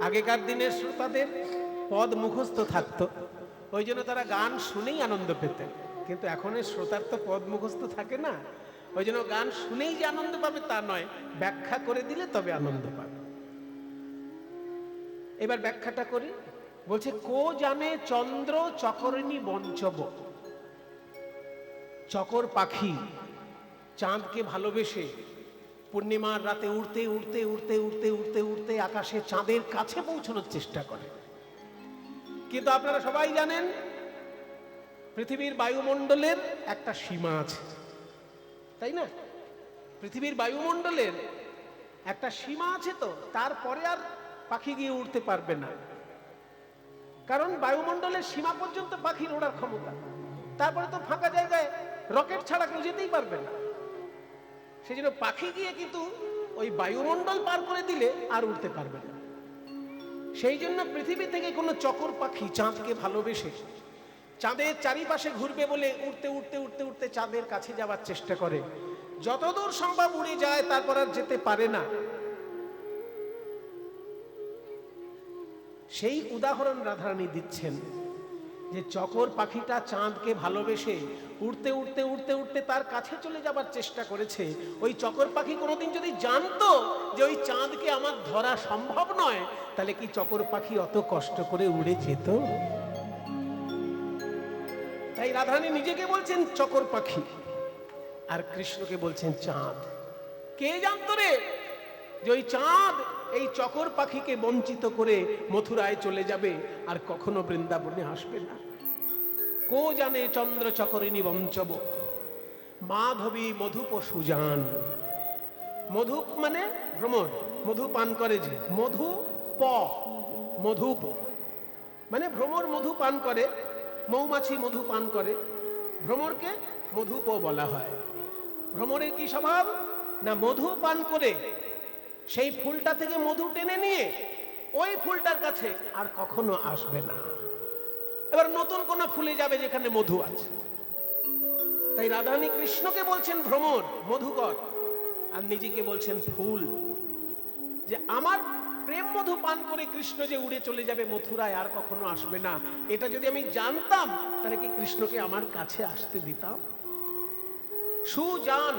আগেকার দিনের শ্রোতাদের পদ মুখস্থ থাকতো, ওই জন্য তারা গান শুনেই আনন্দ পেতেন। কিন্তু এখনের শ্রোতার তো পদ মুখস্থ থাকে না, ওই জন্য গান শুনেই যে আনন্দ পাবে তা নয়, ব্যাখ্যা করে দিলে তবে আনন্দ পাবে। এবার ব্যাখ্যাটা করি। বলছে, কো জানে চন্দ্র চকরিণী বঞ্চব। চকর পাখি চাঁদকে ভালোবেসে পূর্ণিমার রাতে উড়তে উড়তে উড়তে উড়তে উড়তে উড়তে আকাশে চাঁদের কাছে পৌঁছানোর চেষ্টা করে। কিন্তু আপনারা সবাই জানেন পৃথিবীর বায়ুমণ্ডলের একটা সীমা আছে, তাই না? পৃথিবীর বায়ুমণ্ডলের একটা সীমা আছে, তো তারপরে আর পাখি গিয়ে উড়তে পারবে না, কারণ বায়ুমণ্ডলের সীমা পর্যন্ত পাখির ওড়ার ক্ষমতা। তারপরে তো ফাঁকা জায়গায় রকেট ছাড়া কেউ যেতেই পারবে না। সেই জন্য পাখি গিয়ে কিন্তু ওই বায়ুমণ্ডল পার করে দিলে আর উড়তে পারবে না। সেই জন্য পৃথিবী থেকে কোনো চকর পাখি চাঁদকে ভালোবেসে চাঁদের চারিপাশে ঘুরবে বলে উড়তে উড়তে উড়তে উড়তে চাঁদের কাছে যাওয়ার চেষ্টা করে। যতদূর সম্ভব উড়ে যায়, তারপর আর যেতে পারে না। সেই উদাহরণ রাধারানী দিচ্ছেন যে চকর পাখিটা চাঁদকে ভালোবেসে উড়তে উড়তে উড়তে উড়তে তার কাছে চলে যাবার চেষ্টা করেছে। ওই চকর পাখি কোনোদিন যদি জানতো যে ওই চাঁদকে আমার ধরা সম্ভব নয়, তাহলে কি চকর পাখি অত কষ্ট করে উড়ে যেত? তাই রাধারানী নিজেকে বলছেন চকর পাখি, আর কৃষ্ণকে বলছেন চাঁদ। কে জানতো রে যে ওই চাঁদ এই চকর পাখিকে বঞ্চিত করে মথুরায় চলে যাবে আর কখনো বৃন্দাবনে আসবে না। কো জানে চন্দ্র চকরিণী বঞ্চব, মাধবী মধুপ সুজান। মধুপ মানে ভ্রমর, মধু পান করে যে, মধু প মধুপ মানে ভ্রমর মধু পান করে, মৌমাছি মধু পান করে, ভ্রমরকে মধুপ বলা হয়। ভ্রমরের কি স্বভাব না, মধু পান করে সেই ফুলটা থেকে মধু টেনে নিয়ে ওই ফুলটার কাছে আর কখনো আসবে না। এবার নতুন কোন ফুলে যাবে যেখানে মধু আছে। তাই রাধারানী কৃষ্ণকে বলছেন ভ্রমর, মধুকর, আর নিজেকে বলছেন ফুল। যে আমার প্রেম মধু পান করে কৃষ্ণ যে উড়ে চলে যাবে মথুরায়, আর কখনো আসবে না, এটা যদি আমি জানতাম তাহলে কি কৃষ্ণকে আমার কাছে আসতে দিতাম? সুজান,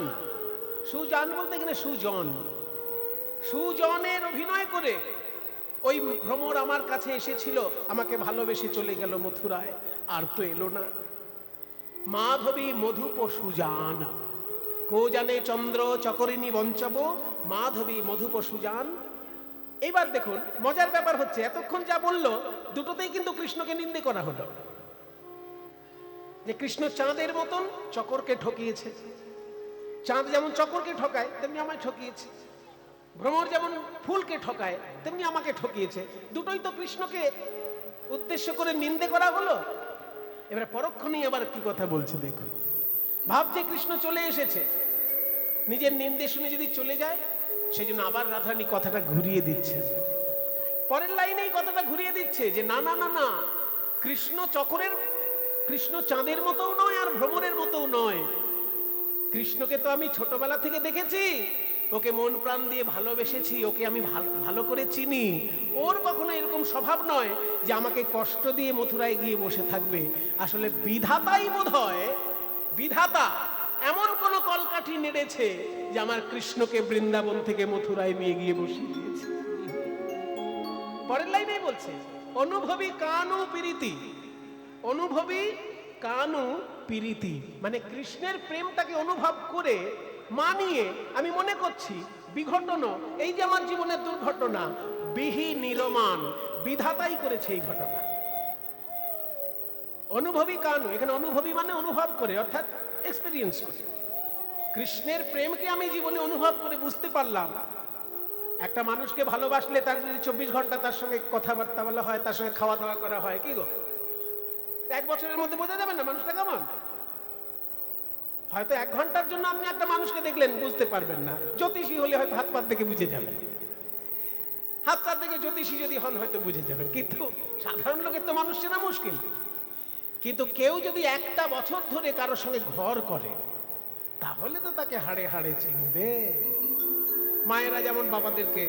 সুজান বলতে এখানে সুজন, সুজনের অভিনয় করে ওই ভ্রমর আমার কাছে এসেছিল, আমাকে ভালোবেসে চলে গেল মথুরায়, আর তো এলো না। মাধবী মধুপ সুজান, কো জানে চন্দ্র চকরিণী বঞ্চব, মাধবী মধুপ সুজান। এবার দেখুন মজার ব্যাপার হচ্ছে, এতক্ষণ যা বললো দুটোতেই কিন্তু কৃষ্ণকে নিন্দে করা হলো। যে কৃষ্ণ চাঁদের মতন চকরকে ঠকিয়েছে, চাঁদ যেমন চকরকে ঠকায় তেমনি আমায় ঠকিয়েছে, ভ্রমর যেমন ফুলকে ঠকায় তেমনি আমাকে ঠকিয়েছে। দুটোই তো কৃষ্ণকে উদ্দেশ্য করে নিন্দে করা হলো। এবার পরক্ষণেই আবার কি কথা বলছে দেখুন। ভাবছে কৃষ্ণ চলে এসেছে, নিজের নিন্দে শুনে যদি চলে যায়, সেই জন্য আবার রাধারানী কথাটা ঘুরিয়ে দিচ্ছে। পরের লাইনেই কথাটা ঘুরিয়ে দিচ্ছে যে না না না না, কৃষ্ণ চকরের, কৃষ্ণ চাঁদের মতোও নয় আর ভ্রমরের মতোও নয়। কৃষ্ণকে তো আমি ছোটবেলা থেকে দেখেছি, ওকে মন প্রাণ দিয়ে ভালোবেসেছি, ওকে আমি ভালো করে চিনি। ওর কখনো এরকম স্বভাব নয় যে আমাকে কষ্ট দিয়ে মথুরায় গিয়ে বসে থাকবে। আসলে বিধাতাই বোধহয়, বিধাতা এমন কোন কলকাঠি নেড়েছে যে আমার কৃষ্ণকে বৃন্দাবন থেকে মথুরায় নিয়ে গিয়ে বসিয়ে দিয়েছে। পরের লাইনেই বলছে অনুভবী কানু প্রীতি, অনুভবী কানু প্রীতি মানে কৃষ্ণের প্রেমটাকে অনুভব করে মানিয়ে আমি মনে করছি বিঘটন, এই যে আমার জীবনের দুর্ঘটনা, বিহি নিরমান, বিধাতাই করেছে এই ঘটনা। অনুভবী কানু, এখানে অনুভবী মানে অনুভব করে, অর্থাৎ এক্সপেরিয়েন্স করে। কৃষ্ণের প্রেমকে আমি জীবনে অনুভব করে বুঝতে পারলাম। একটা মানুষকে ভালোবাসলে তার যদি 24 ঘন্টা তার সঙ্গে কথাবার্তা বলা হয়, তার সঙ্গে খাওয়া দাওয়া করা হয়, কি গো 1 বছরের মধ্যে বোঝা যাবে না মানুষটা কেমন? হয়তো 1 ঘন্টার জন্য আপনি একটা মানুষকে দেখলেন, বুঝতে পারবেন না। জ্যোতিষী হলে হয়তো হাত পাত দেখে বুঝে যাবেন, হাত পাত দেখে জ্যোতিষী যদি হন হয়তো বুঝে যাবেন, কিন্তু সাধারণ লোকের তো মানুষ চেনা মুশকিল। কিন্তু কেউ যদি 1টা বছর ধরে কারোর সঙ্গে ঘর করে, তাহলে তো তাকে হাড়ে হাড়ে চিনবে। মায়েরা যেমন বাবাদেরকে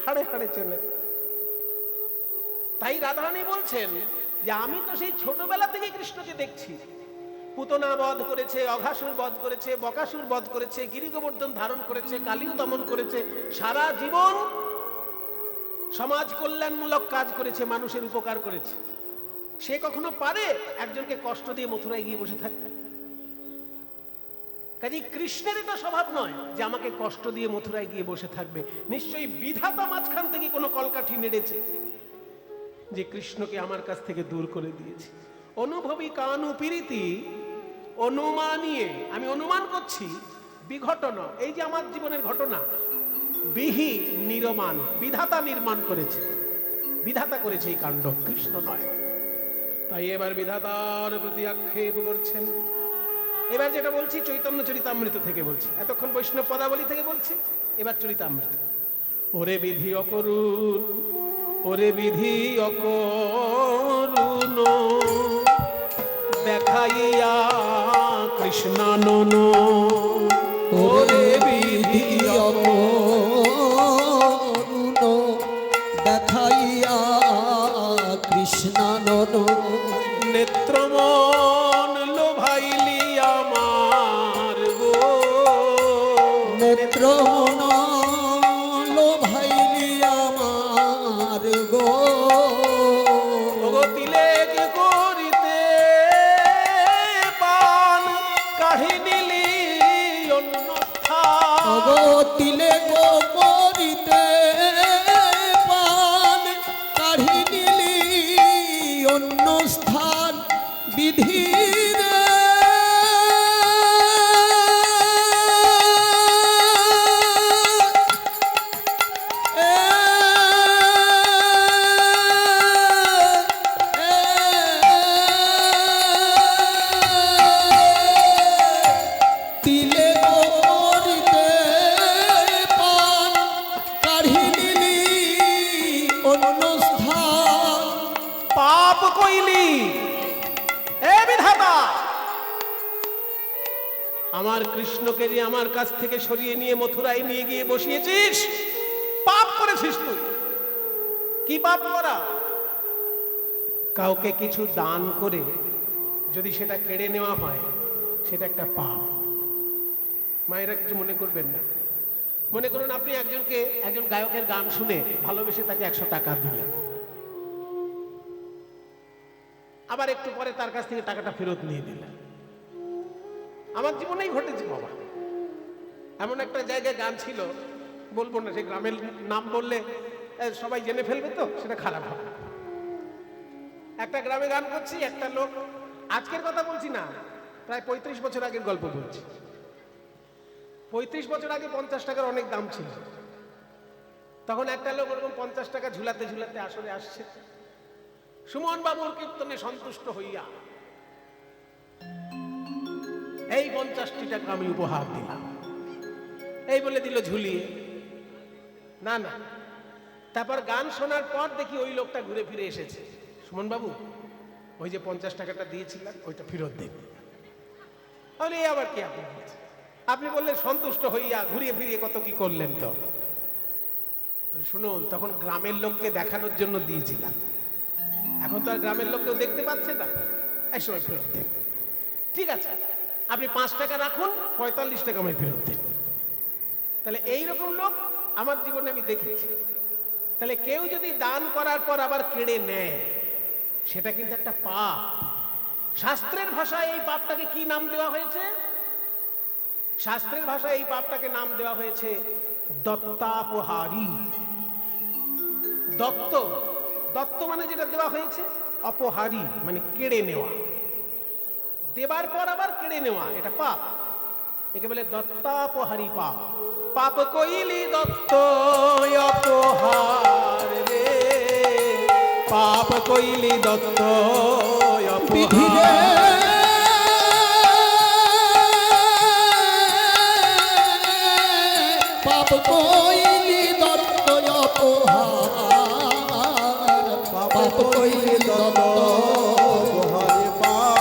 হাড়ে হাড়ে চেনে, তাই রাধারানী বলছেন যে আমি তো সেই ছোটবেলা থেকে কৃষ্ণকে দেখছি, পুতনা বধ করেছে, অঘাসুর বধ করেছে, বকাসুর বধ করেছে, গিরিগোবর্ধন ধারণ করেছে, কালীও দমন করেছে, সারা জীবন সমাজ কল্যাণমূলক কাজ করেছে, মানুষের উপকার করেছে। সে কখনো পারে একজনকে কষ্ট দিয়ে মথুরায় গিয়ে বসে থাকতে? কাজেই কৃষ্ণের এটা স্বভাব নয় যে আমাকে কষ্ট দিয়ে মথুরায় গিয়ে বসে থাকবে। নিশ্চয়ই বিধাতা মাঝখান থেকে কোনো কলকাঠি নেড়েছে যে কৃষ্ণকে আমার কাছ থেকে দূর করে দিয়েছে। অনুভবী কানু প্রীতি অনুমানিয়ে, আমি অনুমান করছি বিঘটন, এই যে আমার জীবনের ঘটনা, বিহি নির্মাণ, বিধাতা নির্মাণ করেছে, বিধাতা করেছে এই কাণ্ড, কৃষ্ণ নয়। তাই এবার বিধাতার প্রতি আক্ষেপ করছেন। এবার যেটা বলছি চৈতন্য চরিতামৃত থেকে বলছি, এতক্ষণ বৈষ্ণব পদাবলী থেকে বলছি, এবার চরিতামৃত। ওরে বিধি অকরুণ, ওরে বিধি অকরুণ, দেখাইয়া কৃষ্ণানন, ওরে বিধি অকরুণ, দেখাইয়া কৃষ্ণানন, নেত্রমন লোভাইলি আমার গো, নেত্রমন লোভাইলি আমার গো, তিলেক করিতে পান কাঢ়ি নিলি অন্যথা, তিলেক করিতে পান কাঢ়ি নিলি অন্য স্থান বিধি রে, তিলে করিতে পান কাঢ়ি নিলি অন্য স্থান, পাপ কইলি এ বিধাতা, আমার কৃষ্ণকে যে আমার কাছ থেকে সরিয়ে নিয়ে মথুরায় নিয়ে গিয়ে বসিয়েছিস, পাপ করেছিস তুই। কি পাপ করা? কাউকে কিছু দান করে যদি সেটা কেড়ে নেওয়া হয়, সেটা একটা পাপ। মায়েরা কিছু মনে করবেন না। মনে করুন আপনি একজনকে, একজন গায়কের গান শুনে ভালোবেসে তাকে 100 টাকা দিলেন, আবার একটু পরে তার কাছ থেকে টাকাটা ফেরত নিয়ে দিলেন। আমার জীবনেই ঘটেছে বাবা। এমন একটা জায়গায় গান ছিল, বলবো না, সেই গ্রামের নাম বললে সবাই জেনে ফেলবে, তো সেটা খারাপ হবে। একটা গ্রামে গান করছি, একটা লোক, আজকের কথা বলছি না, প্রায় 35 বছর আগের গল্প বলছি। 35 বছর আগে 50 টাকার অনেক দাম ছিল। তখন একটা লোক ওরকম 50 টাকা ঝুলাতে ঝুলাতে আসলে আসছে। সুমন বাবুর কীর্তনে সন্তুষ্ট হইয়া এই 50টি টাকা আমি উপহার দিলাম, এই বলে দিল ঝুলিয়ে। না না, তারপর গান শোনার পর দেখি ওই লোকটা ঘুরে ফিরে এসেছে। সুমন বাবু, ওই যে 50 টাকাটা দিয়েছিলাম ওইটা ফেরত দেন। তাহলে এই আবার কি আপনি বলছেন? আপনি বললেন সন্তুষ্ট হইয়া, ঘুরিয়ে ফিরিয়ে কত কি করলেন। তো শুনুন, তখন গ্রামের লোককে দেখানোর জন্য দিয়েছিলাম, এখন তো আর গ্রামের লোক কেউ দেখতে পাচ্ছে না, এই সময় ফেরত দেন। ঠিক আছে, আপনি 5 টাকা রাখুন, 45 টাকা আমি ফেরত দেন। তাহলে এইরকম লোক আমার জীবনে আমি দেখেছি। তাহলে কেউ যদি দান করার পর আবার কেড়ে নেয়, সেটা কিন্তু একটা পাপ। শাস্ত্রের ভাষায় এই পাপটাকে কি নাম দেওয়া হয়েছে? শাস্ত্রের ভাষায় এই পাপটাকে নাম দেওয়া হয়েছে দত্তাপহারী। দত্ত, দত্ত মানে যেটা দেওয়া হয়েছে, অপহারী মানে কেড়ে নেওয়া। দেবার পর আবার কেড়ে নেওয়া, এটা পাপ। একে বলে দত্তাপহারী পাপ। পাপ কইলি দত্ত অপহার রে, পাপ কইলি দত্ত অপহার। পাপ কইলি দত্ত অপহার, পাপ কইলি দত্ত অপহার।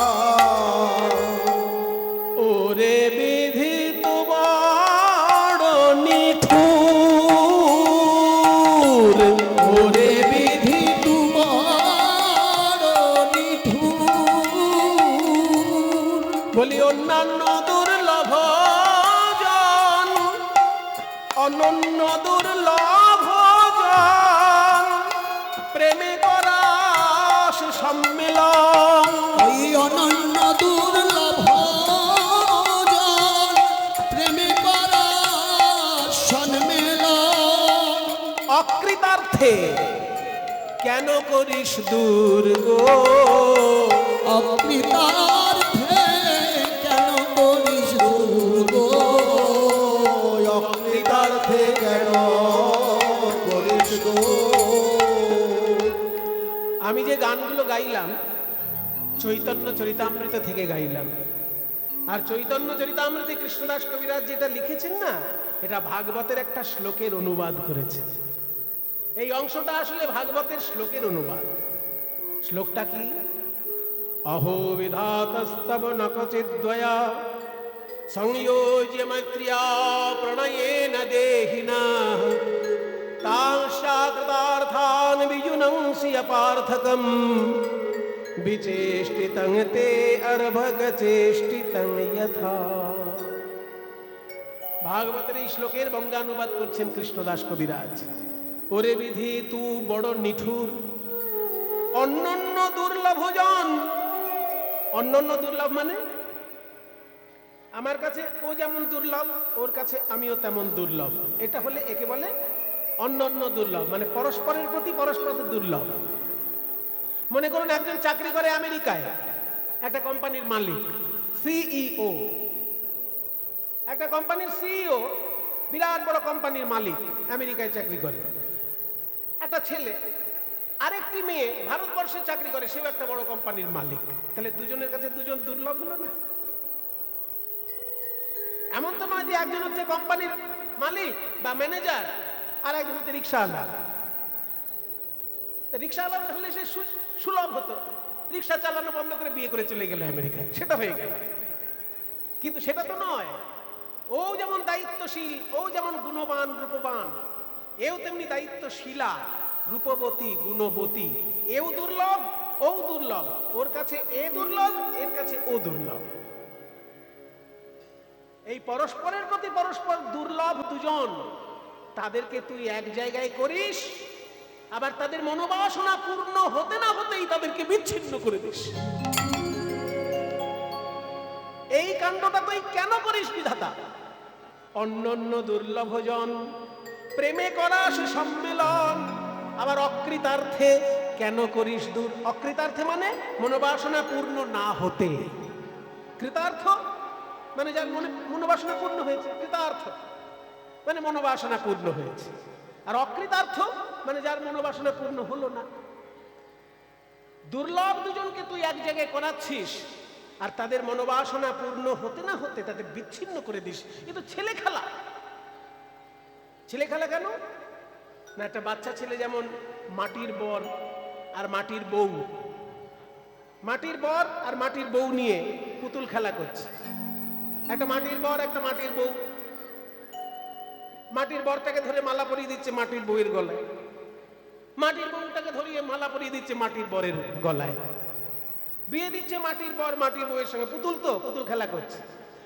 ওরে বিধি তোমার নিঠুর, ওরে বিধি তোমার কেন করিস দূর গো? অকৃতার্থে কেন করিস দূর গো? অকৃতার্থে কেন করিস গো? আমি যে গানগুলো গাইলাম চৈতন্য চরিতামৃত থেকে গাইলাম। আর চৈতন্য চরিতামৃতে কৃষ্ণদাস কবিরাজ যেটা লিখেছেন না, এটা ভাগবতের একটা শ্লোকের অনুবাদ করেছে। এই অংশটা আসলে ভাগবতের শ্লোকের অনুবাদ। শ্লোকটা কি? অহো বিধাতস্তব নকচিদ্বয়া সংয়োজ্য মৈত্রিয়া প্রণয়েন দেহিনা তাংশাকৃতার্থান বিজুনংসি অপার্থকম বিচেষ্টিতং তে অর্ভগ চেষ্টিতং যথা। ভাগবতের এই শ্লোকের বঙ্গানুবাদ করছেন কৃষ্ণদাস কবিরাজ। ওরে বিধি তু বড় নিঠুর, অনন্য দুর্লভ জন। অনন্য দুর্লভ মানে আমার কাছে ও যেমন দুর্লভ, ওর কাছে আমিও তেমন দুর্লভ। এটা হলে একে বলে অনন্য দুর্লভ, মানে পরস্পরের প্রতি পরস্পরের দুর্লভ। মনে করুন একজন চাকরি করে আমেরিকায়, একটা কোম্পানির মালিক, সিইও। একটা কোম্পানির সিইও, বিরাট বড় কোম্পানির মালিক, আমেরিকায় চাকরি করে। একটা ছেলে, আরেকটি মেয়ে ভারতবর্ষে চাকরি করে, সেও একটা বড় কোম্পানির মালিক। তাহলে দুজনের কাছে দুজন দুর্লভ হলো না? এমন তো নয় যে একজন হচ্ছে কোম্পানির মালিক বা ম্যানেজার, আর একজন হচ্ছে রিক্সাওয়ালা। রিক্সাওয়ালা হলে সে সুলভ হতো, রিক্সা চালানো বন্ধ করে বিয়ে করে চলে গেল আমেরিকায়, সেটা হয়ে গেল। কিন্তু সেটা তো নয়। ও যেমন দায়িত্বশীল, ও যেমন গুণবান রূপবান, এও তেমনি দায়িত্বশীলা রূপবতী গুণবতী। এও দুর্লভ, ও দুর্লভ। ওর কাছে এ দুর্লভ, এর কাছে ও দুর্লভ। এই পরস্পরের প্রতি পরস্পর দুর্লভ দুজন, তাদেরকে তুই এক জায়গায় করিস, আবার তাদের মনোবাসনা পূর্ণ হতে না হতেই তাদেরকে বিচ্ছিন্ন করে দিস। এই কাণ্ডটা তুই কেন করিস বিধাতা? অনন্য দুর্লভজন প্রেমে করাস সম্মেলন, আবার অকৃতার্থে কেন করিস দূর? অকৃতার্থে মানে মনোবাসনা পূর্ণ না হতে। কৃতার্থ মানে যার মনোবাসনা পূর্ণ হয়েছে, কৃতার্থ মানে মনোবাসনা পূর্ণ হয়েছে। আর অকৃতার্থ মানে যার মনোবাসনা পূর্ণ হলো না। দুর্লভ দুজনকে তুই এক জায়গায় করাচ্ছিস, আর তাদের মনোবাসনা পূর্ণ হতে না হতে তাদের বিচ্ছিন্ন করে দিস। কিন্তু ছেলে খেলা। ছেলে খেলা কেন না? একটা বাচ্চা ছেলে যেমন মাটির বর আর মাটির বউ, মাটির বর আর মাটির বউ নিয়ে পুতুল খেলা করছে। একটা মাটির বর, একটা মাটির বউ। মাটির বরটাকে ধরে মালা পরিয়ে দিচ্ছে মাটির বউয়ের গলায়, মাটির বউটাকে ধরিয়ে মালা পরিয়ে দিচ্ছে মাটির বরের গলায়। বিয়ে দিচ্ছে মাটির বর মাটির বউয়ের সঙ্গে, পুতুল তো, পুতুল খেলা করছে।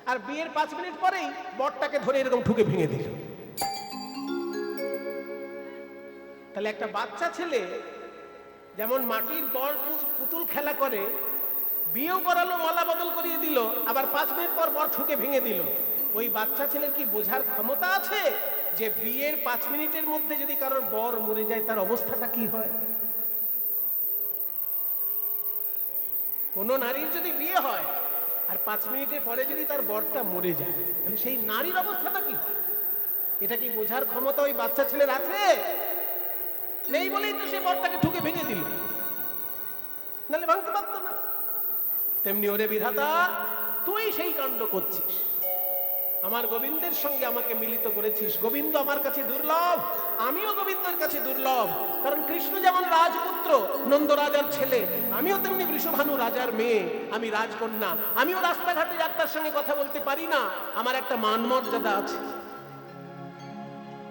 আর বিয়ের 5 মিনিট পরেই বরটাকে ধরে এরকম ঠুকে ভেঙে দিল। তাহলে একটা বাচ্চা ছেলে যেমন মাটির বর পুতুল খেলা করে, বিয়েও করালো, মালা বদল করিয়ে দিল, আবার 5 মিনিট পর বর ঠুকে ভেঙে দিল। ওই বাচ্চা ছেলের কি বোঝার ক্ষমতা আছে যে বিয়ের 5 মিনিটের মধ্যে যদি কারোর বর মরে যায় তার অবস্থাটা কি হয়? কোন নারীর যদি বিয়ে হয় আর 5 মিনিটের পরে যদি তার বরটা মরে যায়, তাহলে সেই নারীর অবস্থাটা কি হয়? এটা কি বোঝার ক্ষমতা ওই বাচ্চা ছেলের আছে? নেই বলেই তো সে বরটাকে ঠুকে ভেঙে দিল, নাহলে ভাঙতে পারতো না। তেমনি ওরে বিধাতা, তুই সেই কাণ্ড করছিস, আমার গোবিন্দের সঙ্গে আমাকে মিলিত করেছিস। গোবিন্দ আমার কাছে দুর্লভ, আমিও গোবিন্দের কাছে দুর্লভ। কারণ কৃষ্ণ যেমন রাজপুত্র, নন্দ রাজার ছেলে, আমিও তেমনি বৃষভানু রাজার মেয়ে, আমি রাজকন্যা। আমিও রাস্তাঘাটে যাত্রার সঙ্গে কথা বলতে পারি না, আমার একটা মান মর্যাদা আছে।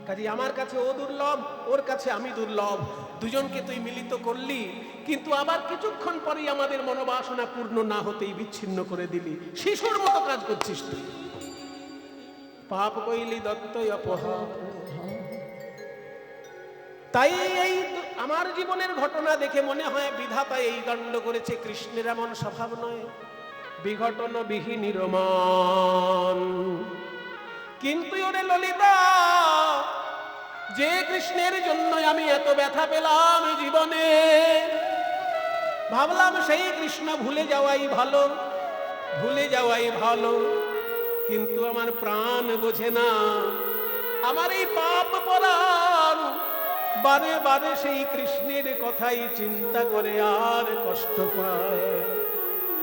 কাজে আমার কাছে ও দুর্লভ, ওর কাছে আমি দুর্লভ। দুজনকে তুই মিলিত করলি, কিন্তু আবার কিছুক্ষণ পরেই আমাদের মনোবাসনা পূর্ণ না হতেই বিচ্ছিন্ন করে দিলি। শিশুর মতো কাজ করছিস তুই। পাপ কইলি দত্ত অপহার। তাই এই আমার জীবনের ঘটনা দেখে মনে হয় বিধাতা এই দণ্ড করেছে। কৃষ্ণের এমন স্বভাব নয়, বিঘটন বিহীন রমান। কিন্তু ওরে ললিতা, যে কৃষ্ণের জন্য আমি এত ব্যথা পেলাম জীবনে, ভাবলাম সেই কৃষ্ণ ভুলে যাওয়াই ভালো, ভুলে যাওয়াই ভালো। কিন্তু আমার প্রাণ বোঝে না, আমার এই পাপ পরাণ বারে বারে সেই কৃষ্ণের কথাই চিন্তা করে আর কষ্ট পায়।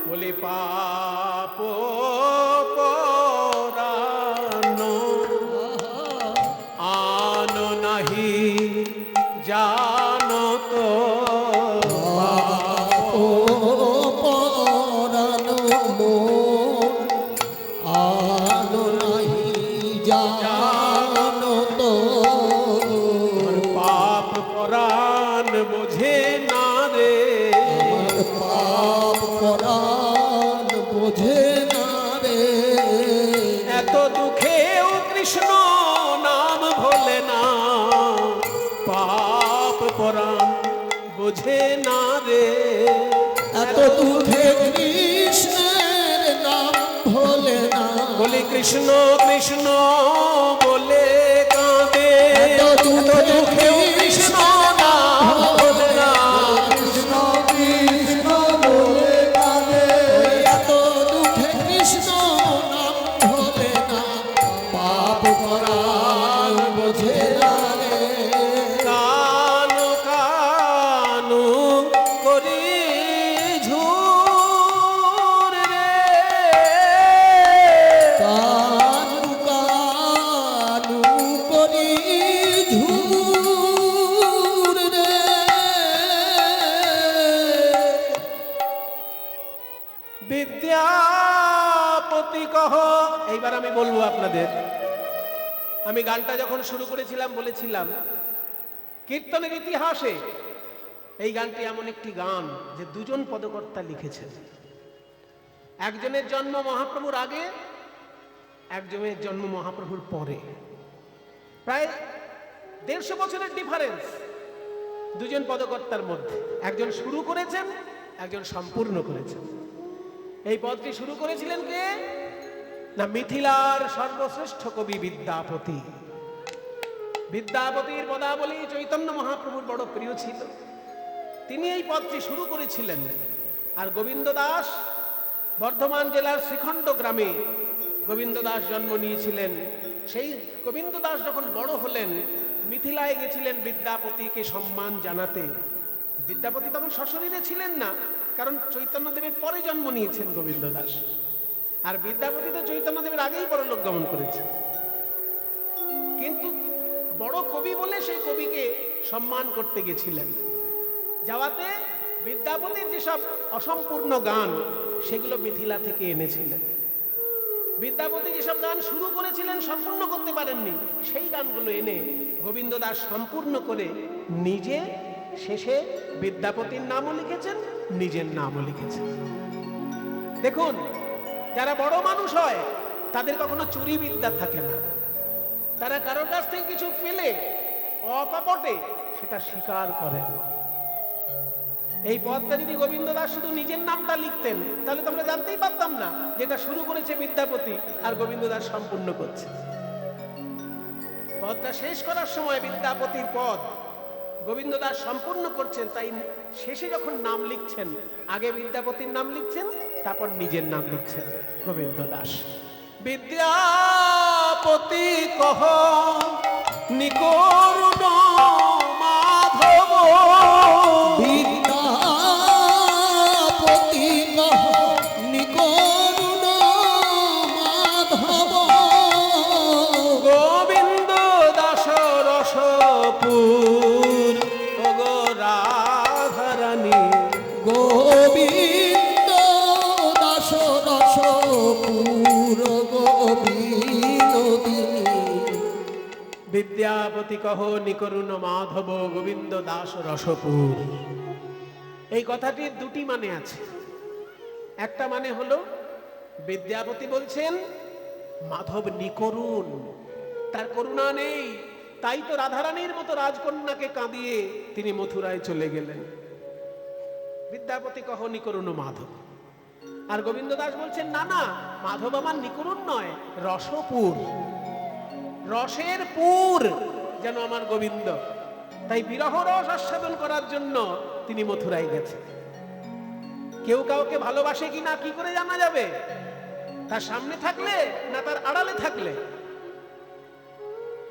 বলে পাপ পরাণ আনো নাহি জানো তো, ও পরানো মন আলো নাহি জানো তো, পাপ পরাণ বোঝে না রে, পাপ পরাণ বোঝে না রে। এত দুঃখেও কৃষ্ণ নাম ভোলে না, পাপ পরাণ বোঝে না রে। এত দুঃখে কৃষ্ণের নাম ভোলে না, বলি কৃষ্ণ কৃষ্ণ বলে কাঁদে, এত দুঃখেও কৃষ্ণ নাম ভোলে না, কৃষ্ণ কৃষ্ণ বলে কাঁদে, এত দুঃখে কৃষ্ণ নাম ভোলে না, পাপ পরাণ বোঝে না রে। কানু কানু করি ঝুর রে, কানু কানু করি ঝুর রে। বিদ্যাপতি কহ। এইবার আমি বলবো আপনাদের, আমি গানটা যখন শুরু করেছিলাম বলেছিলাম কীর্তনের ইতিহাসে এই গানটি এমন একটি গান যে দুজন পদকর্তা লিখেছেন। একজনের জন্ম মহাপ্রভুর আগে, একজনের জন্ম মহাপ্রভুর পরে, প্রায় 150 বছরের ডিফারেন্স দুজন পদকর্তার মধ্যে। একজন শুরু করেছেন, একজন সম্পূর্ণ করেছেন। এই পদটি শুরু করেছিলেন কে না, মিথিলার সর্বশ্রেষ্ঠ কবি বিদ্যাপতি। বিদ্যাপতির পদাবলী চৈতন্য মহাপ্রভুর বড় প্রিয় ছিল, তিনি এই পদটি শুরু করেছিলেন। আর গোবিন্দ দাস বর্ধমান জেলার শ্রীখণ্ড গ্রামে গোবিন্দ দাস জন্ম নিয়েছিলেন। সেই গোবিন্দ দাস যখন বড় হলেন, মিথিলায় গেছিলেন বিদ্যাপতিকে সম্মান জানাতে। বিদ্যাপতি তখন সশরীরে ছিলেন না, কারণ চৈতন্যদেবের পরে জন্ম নিয়েছেন গোবিন্দ দাস। আর বিদ্যাপতি তো চৈতন্যদেবের আগেই পরলোক গমন করেছে, কিন্তু বড় কবি বলে সেই কবিকে সম্মান করতে গেছিলেন। যাওয়াতে বিদ্যাপতির যেসব অসম্পূর্ণ গান সেগুলো মিথিলা থেকে এনেছিলেন। বিদ্যাপতি যেসব গান শুরু করেছিলেন সম্পূর্ণ করতে পারেননি, সেই গানগুলো এনে গোবিন্দ দাস সম্পূর্ণ করে নিজে শেষে বিদ্যাপতির নামও লিখেছেন, নিজের নামও লিখেছেন। দেখুন, যারা বড় মানুষ হয় তাদের কখনো চুরি বিদ্যা থাকে না। তারা কারোর কাছ থেকে কিছু পেলে অকপটে সেটা স্বীকার করেন। এই পদটা যদি গোবিন্দ দাস শুধু নিজের নামটা লিখতেন, তাহলে তো আমরা জানতেই পারতাম না যেটা শুরু করেছে বিদ্যাপতি আর গোবিন্দ দাস সম্পূর্ণ করছে। পদটা শেষ করার সময় বিদ্যাপতির পদ গোবিন্দ দাস সম্পূর্ণ করছেন, তাই শেষে যখন নাম লিখছেন আগে বিদ্যাপতির নাম লিখছেন, তারপর নিজের নাম লিখছেন গোবিন্দ দাস। বিদ্যাপতি কহ নিকরুণ মাধব, বিদ্যাপতি কহ নিকরুণ মাধব, গোবিন্দ দাস রসপুর ওগো রাধারানী, গোবিন্দ দাস রসপুর গোবিনোদিনী। বিদ্যাপতি কহ নিকরুণ মাধব গোবিন্দ দাস রসপুর। এই কথাটির দুটি মানে আছে। একটা মানে হলো বিদ্যাপতি বলছেন মাধব নিকরুণ, তার করুণা নেই, তাই তো রাধারানীর মতো রাজকন্যাকে কাঁদিয়ে তিনি মথুরায় চলে গেলেন। বিদ্যাপতি কহ নিকরুণ মাধব। আর গোবিন্দ দাস বলছেন না না, মাধব আমার নিকরুণ নয়, রসপুর, রসের পুর। যেন আমার গোবিন্দ। তাই বিরহ রস আস্বাদন করার জন্য তিনি মথুরায় গেছেন। কেউ কাউকে ভালোবাসে কিনা কি করে জানা যাবে? তার সামনে থাকলে না তার আড়ালে থাকলে?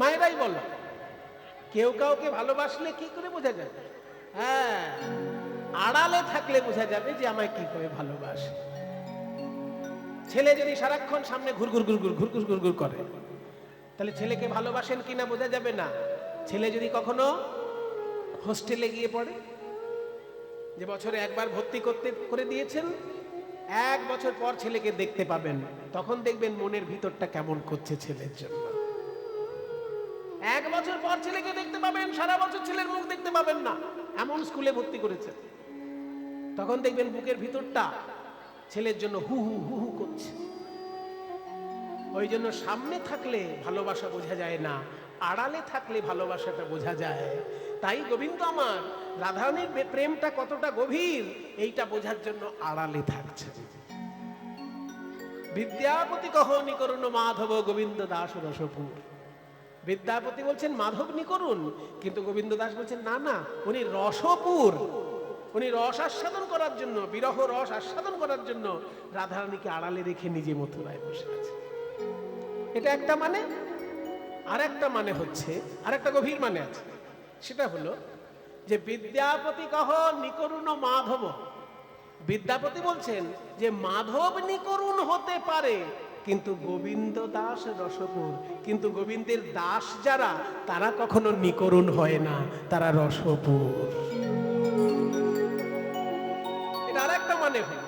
মায়েরাই বলো, কেউ কাউকে ভালোবাসলে কি করে বোঝা যাবে? হ্যাঁ, আড়ালে থাকলে বোঝা যাবে যে আমায় কি করে ভালোবাসে। ছেলে যদি সারাক্ষণ সামনে ঘুরঘুর ঘুরঘুর ঘুরঘুর ঘুরঘুর করে, তাহলে ছেলেকে ভালোবাসেন কিনা বোঝা যাবে না। ছেলে যদি কখনো হোস্টেলে গিয়ে পড়ে, যে বছরে একবার ভর্তি করে দিয়েছেন, 1 বছর পর ছেলেকে দেখতে পাবেন, তখন দেখবেন মনের ভিতরটা কেমন করছে ছেলের জন্য। 1 বছর পর ছেলেকে দেখতে পাবেন, সারা বছর ছেলের মুখ দেখতে পাবেন না, এমন স্কুলে ভর্তি করেছে। তখন দেখবেন বুকের ভিতরটা ছেলের জন্য হু হু হু হু করছে। ওই জন্য সামনে থাকলে ভালোবাসা বোঝা যায় না, আড়ালে থাকলে ভালোবাসাটা বোঝা যায়। তাই গোবিন্দ আমার রাধারানীর প্রেমটা কতটা গভীর এইটা বোঝার জন্য আড়ালে থাকছে। বিদ্যাপতি কহ নিকরুণ মাধব গোবিন্দ দাস রসপুর। বিদ্যাপতি বলছেন মাধব নিকরুণ, কিন্তু গোবিন্দ দাস বলছেন না না, উনি রসপুর। উনি রস আস্বাদন করার জন্য, বিরহ রস আস্বাদন করার জন্য রাধারানীকে আড়ালে রেখে নিজে মথুরায় বসে আছে। এটা একটা মানে। আর একটা মানে হচ্ছে, আর একটা গভীর মানে আছে, সেটা হলো যে বিদ্যাপতি কহ নিকরুণ মাধব। বিদ্যাপতি বলছেন যে মাধব নিকরুণ হতে পারে, কিন্তু গোবিন্দ দাস রসপুর। কিন্তু গোবিন্দের দাস যারা, তারা কখনো নিকরুণ হয় না, তারা রসপুর। এটা আর একটা মানে হলো।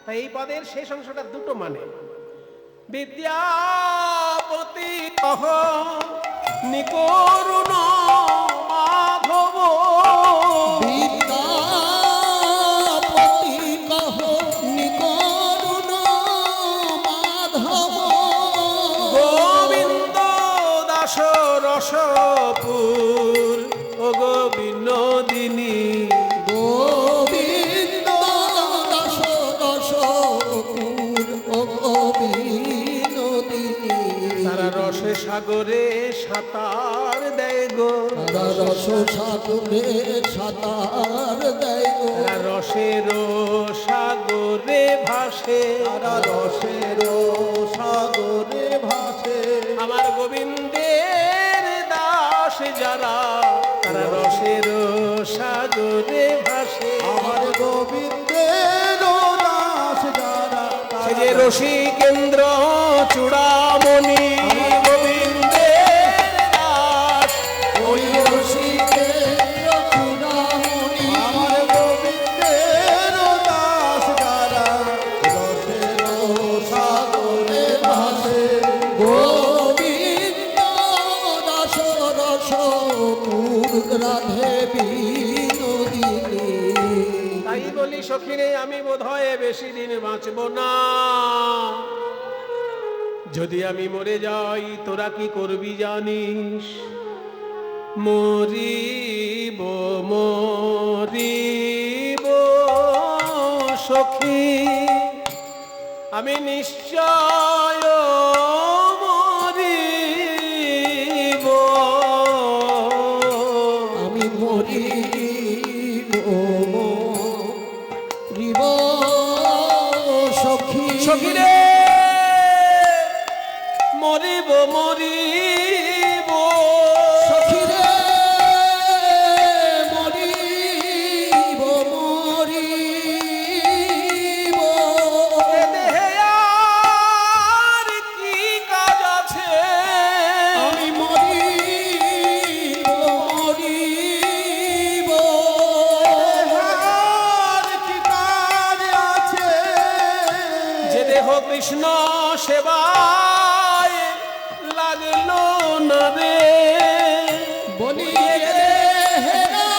তাই এই পদের শেষ অংশটা দুটো মানে। বিদ্যাপতি কহ নিকরুণ মাধব, বিদ্যাপতি কহ নিকরুণ মাধব, গোবিন্দ দাস রসপুর ও গোবিনোদিনী। গোবিন্দ দাস রসপুর ও গোবিনোদিনী। তারা রসে সাগরে সাঁতার দেয় গো, তারা রস সাগরে সাঁতার দেয় গো, তারা রসের সাগরে ভাসে, তারা রসের সাগরে ভাসে। আমার গোবিন্দের দাস যারা, তারা রসের সাগরে ভাসে। আমার গোবিন্দের দাস যারা, সে যে রসিকেন্দ্র চূড়ামণি, গোবিন্দের দাস ওই রসিকেন্দ্র চূড়ামণি। আমার গোবিন্দের দাস যারা, রসের সাগরে ভাসে। গোবিন্দ দাস রসপুর রাধে বিনোদিনী। তাই বলি সখিরে, আমি বোধহয় বেশি দিন বাঁচব না। যদি আমি মরে যাই, তোরা কি করবি জানিস? মরিব মরিব সখী, আমি নিশ্চয় মরিব। আমি মরিব মরিব সখী। সখিরে মরিব মরিব, সখী রে মরিব মরিব। এ দেহে আর কি কাজ আছে? আমি মরিব মরিব। আর কি কাজ আছে? যে দেহ কৃষ্ণ সেবায় লাগলো না রে, বলি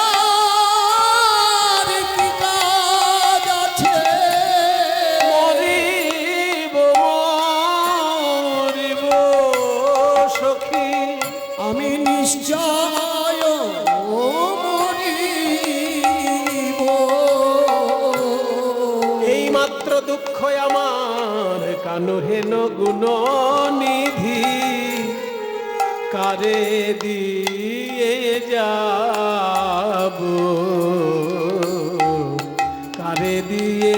হেরার কি কাজ আছে? মরিব মরিব সখী। আমি নিশ্চয় মরিব। এই মাত্র দুঃখ আমার কানহেন গুণ নিধি, কারে দিয়ে যাব, কারে দিয়ে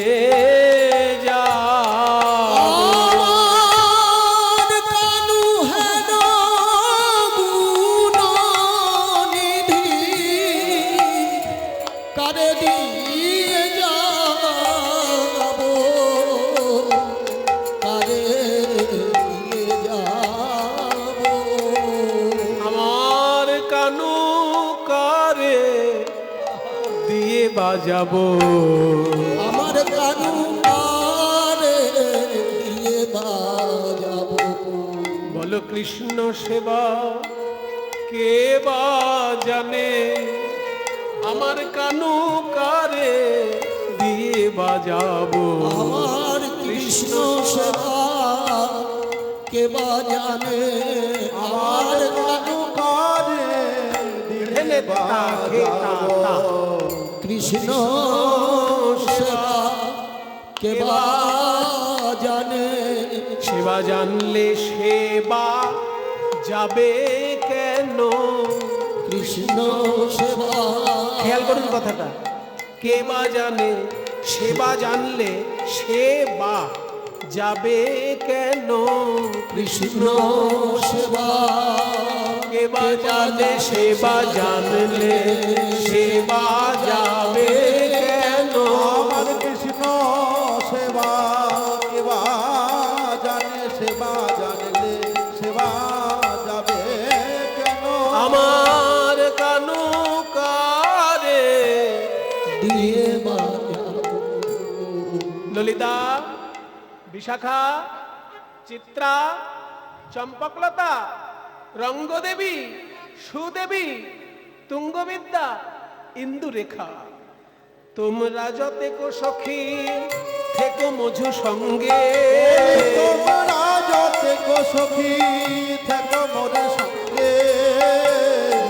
যাব। আমার কানু হেন গুণনিধি, কারে দিয়ে যাব, কারে দিয়ে যাব। আমার কানু কারে দিয়ে বাজাবো, আমার কানু কারে দিয়ে বাজাবো। বলো কৃষ্ণ সেবা কে বা জানে, আমার কানু কারে দিয়ে বাজাবো। আমার কৃষ্ণ সেবা কে বা জানে, আমার কানু কারে ঢেলে তা খে তা তা। কৃষ্ণ সেবা কে বা জানে। সেবা জানলে সেবা যাবে কেন? কৃষ্ণ সেবা খেয়াল করুন কথাটা, কে বা জানে, সেবা জানলে সেবা যাবে কেন? কৃষ্ণ সেবা কে বা জানে, সেবা জানলে সেবা যাবে কেন? আমার কৃষ্ণ সেবা কেবা জানে, সেবা জানলে সেবা যাবে কেন? আমার কানু কারে দিয়ে বাজাবো। ললিতা, বিশাখা, চিত্রা, চম্পকলতা, রঙ্গদেবী, সুদেবী, তুঙ্গবিদ্যা, ইন্দুরেখা, তোমরা যতেকো সখী থেকো মধু সঙ্গে। তোমরা যতেকো সখী থেকো মোর সঙ্গে।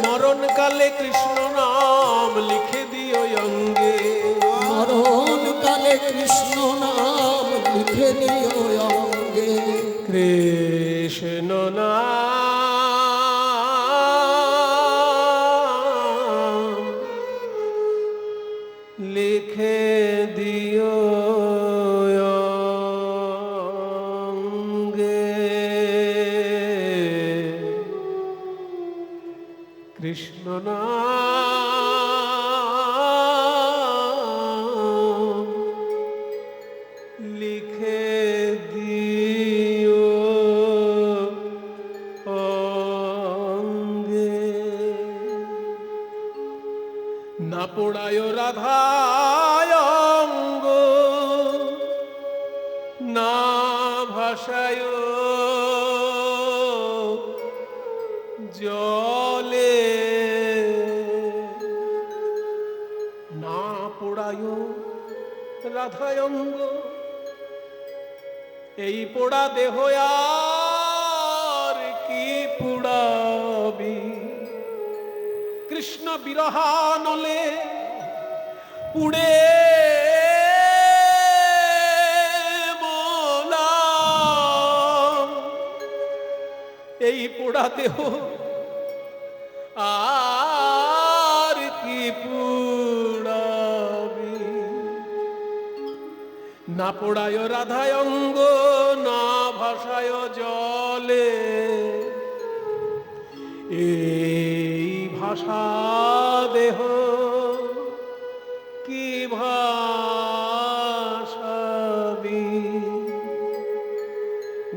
মরণকালে কৃষ্ণ নাম লিখে দিও অঙ্গে। মরণ কালে কৃষ্ণ নাম লিখে দিও অঙ্গে। কৃষ্ণ নাম লিখে দিও অঙ্গে। কৃষ্ণ নাম লিখে দিও অঙ্গে। না পোড়ায় রাধায় অঙ্গ, না ভাষায় জলে, না পোড়ায় রাধায় অঙ্গ, এই পোড়া দেহ আর কি পুড়াবি? কৃষ্ণ বিরহানলে পুড়ে মোলাম, এই পোড়া দেহ আর কি পুড়াবি? না পোড়ায় রাধায় অঙ্গ, না ভাষায় জলে, এই ভাষা দেহ কি ভাষাবি?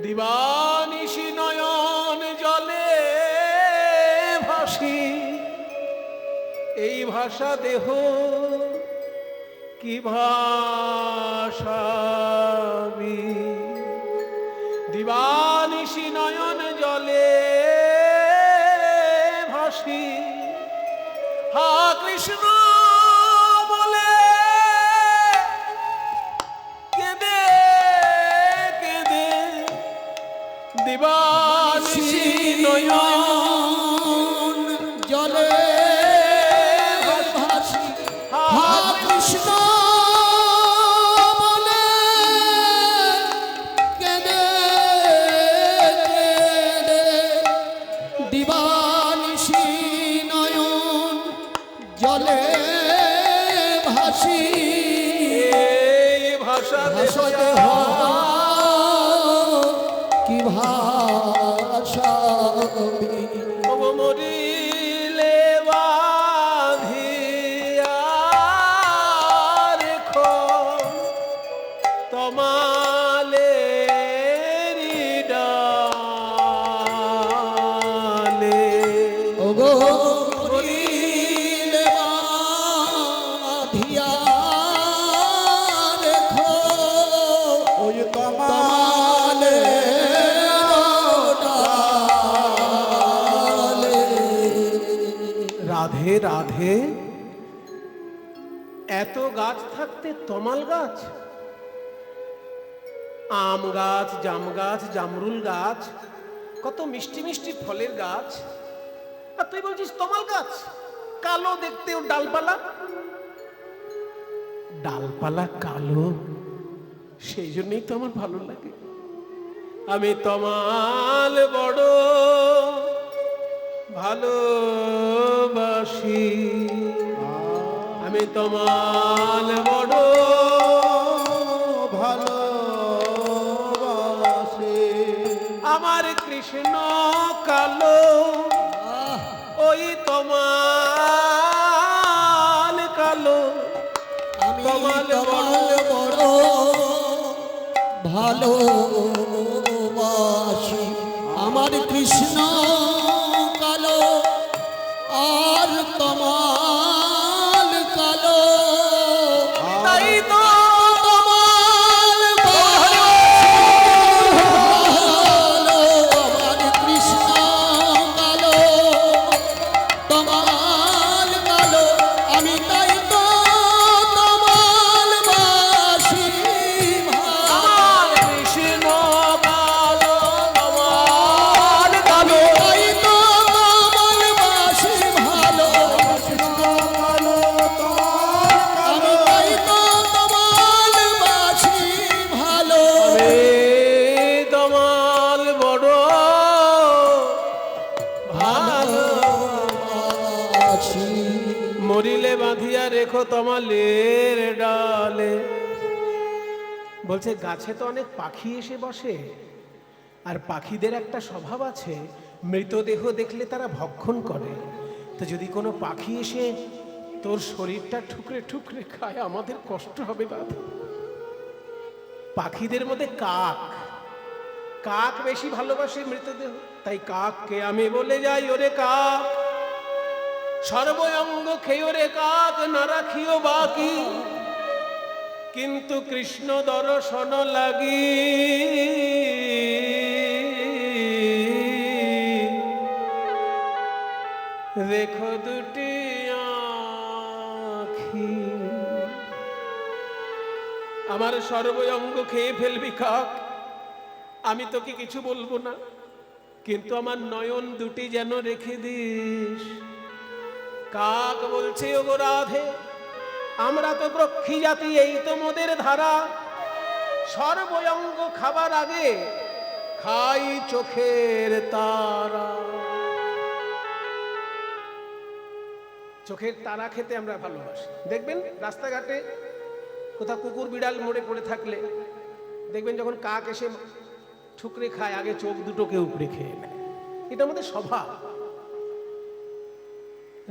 দিবানিশি নয়ন জলে ভাসি, এই ভাষা দেহ কি ভাষাবি? দিবানিশি নয়ন জলে ভাসি, হা কৃষ্ণ বলে কেঁদে কেঁদে দিবানিশি নয়ন জলে ভাসি। হা কৃষ্ণ বলে কেঁদে ভাসি এই ভাষা ভাষা দেহ কি ভাষা মরিলে বাঁধিয়া রেখো তোমালে ডালে ওগো মরিলে বাঁধিয়া রেখো ওই তোমার তোমালে ডালে। রাধে রাধে, এত গাছ থাকতে তমাল গাছ, আম গাছ, জাম গাছ, জামরুল গাছ, কত মিষ্টি মিষ্টি ফলের গাছ, আর তুই বলছিস তমাল গাছ? কালো দেখতে ও ডালপালা, ডালপালা কালো, সেই জন্যই তো আমার ভালো লাগে। আমি তমাল বড় ভালোবাসি, আমি তমাল বড় ভালোবাসে আমার কৃষ্ণ কালো, ওই তমাল কালো, আমি তমাল তমাল বড় ভালোবাসি, আমার কৃষ্ণ কালো আর তমাল কালো, তাই তো তমাল ভালো, আমার কৃষ্ণ কালো তমাল কালো, আমি তাই তো তমাল বাসি আমার কৃষ্ণ কালো, তমাল কালো, তাই তো তমাল বাসি ভালো, আমি তাই তো তমাল বাসি ভালো, আমি তমাল বড় ভালো, আছি মরিলে বাঁধিয়া রেখো তমালের ডালে। বলছে গাছে তো অনেক পাখি এসে বসে, আর পাখিদের একটা স্বভাব আছে, মৃতদেহ দেখলে তারা ভক্ষণ করে। তো যদি কোনো পাখি এসে তোর শরীরটা ঠুকরে ঠুকরে খায়, আমাদের কষ্ট হবে না? পাখিদের মধ্যে কাক, কাক বেশি ভালোবাসে মৃতদেহ, তাই কাককে আমি বলে যাই, ওরে কাক সর্বঙ্গ খেয় রে কাক, না রাখিও বাকি, কিন্তু কৃষ্ণ দর্শন লাগি রেখো দুটি আঁখি। আমার সর্বঙ্গ খেয়ে ফেলবি কাক, আমি তোকে কিছু বলবো না, কিন্তু আমার নয়ন দুটি যেন রেখে দিস। কাক বলছে, ওগো রাধে, আমরা তো ব্রক্ষী জাতি, এই তো মোদের ধারা, সর্বঙ্গ খাবার আগে খাই চোখের তারা। চোখের তারা খেতে আমরা ভালোবাসি। দেখবেন রাস্তাঘাটে কোথাও কুকুর বিড়াল মরে পড়ে থাকলে দেখবেন যখন কাক এসে ঠুকরে খায়, আগে চোখ দুটোকে উপড়ে খেয়ে নেয়, এটা আমাদের স্বভাব।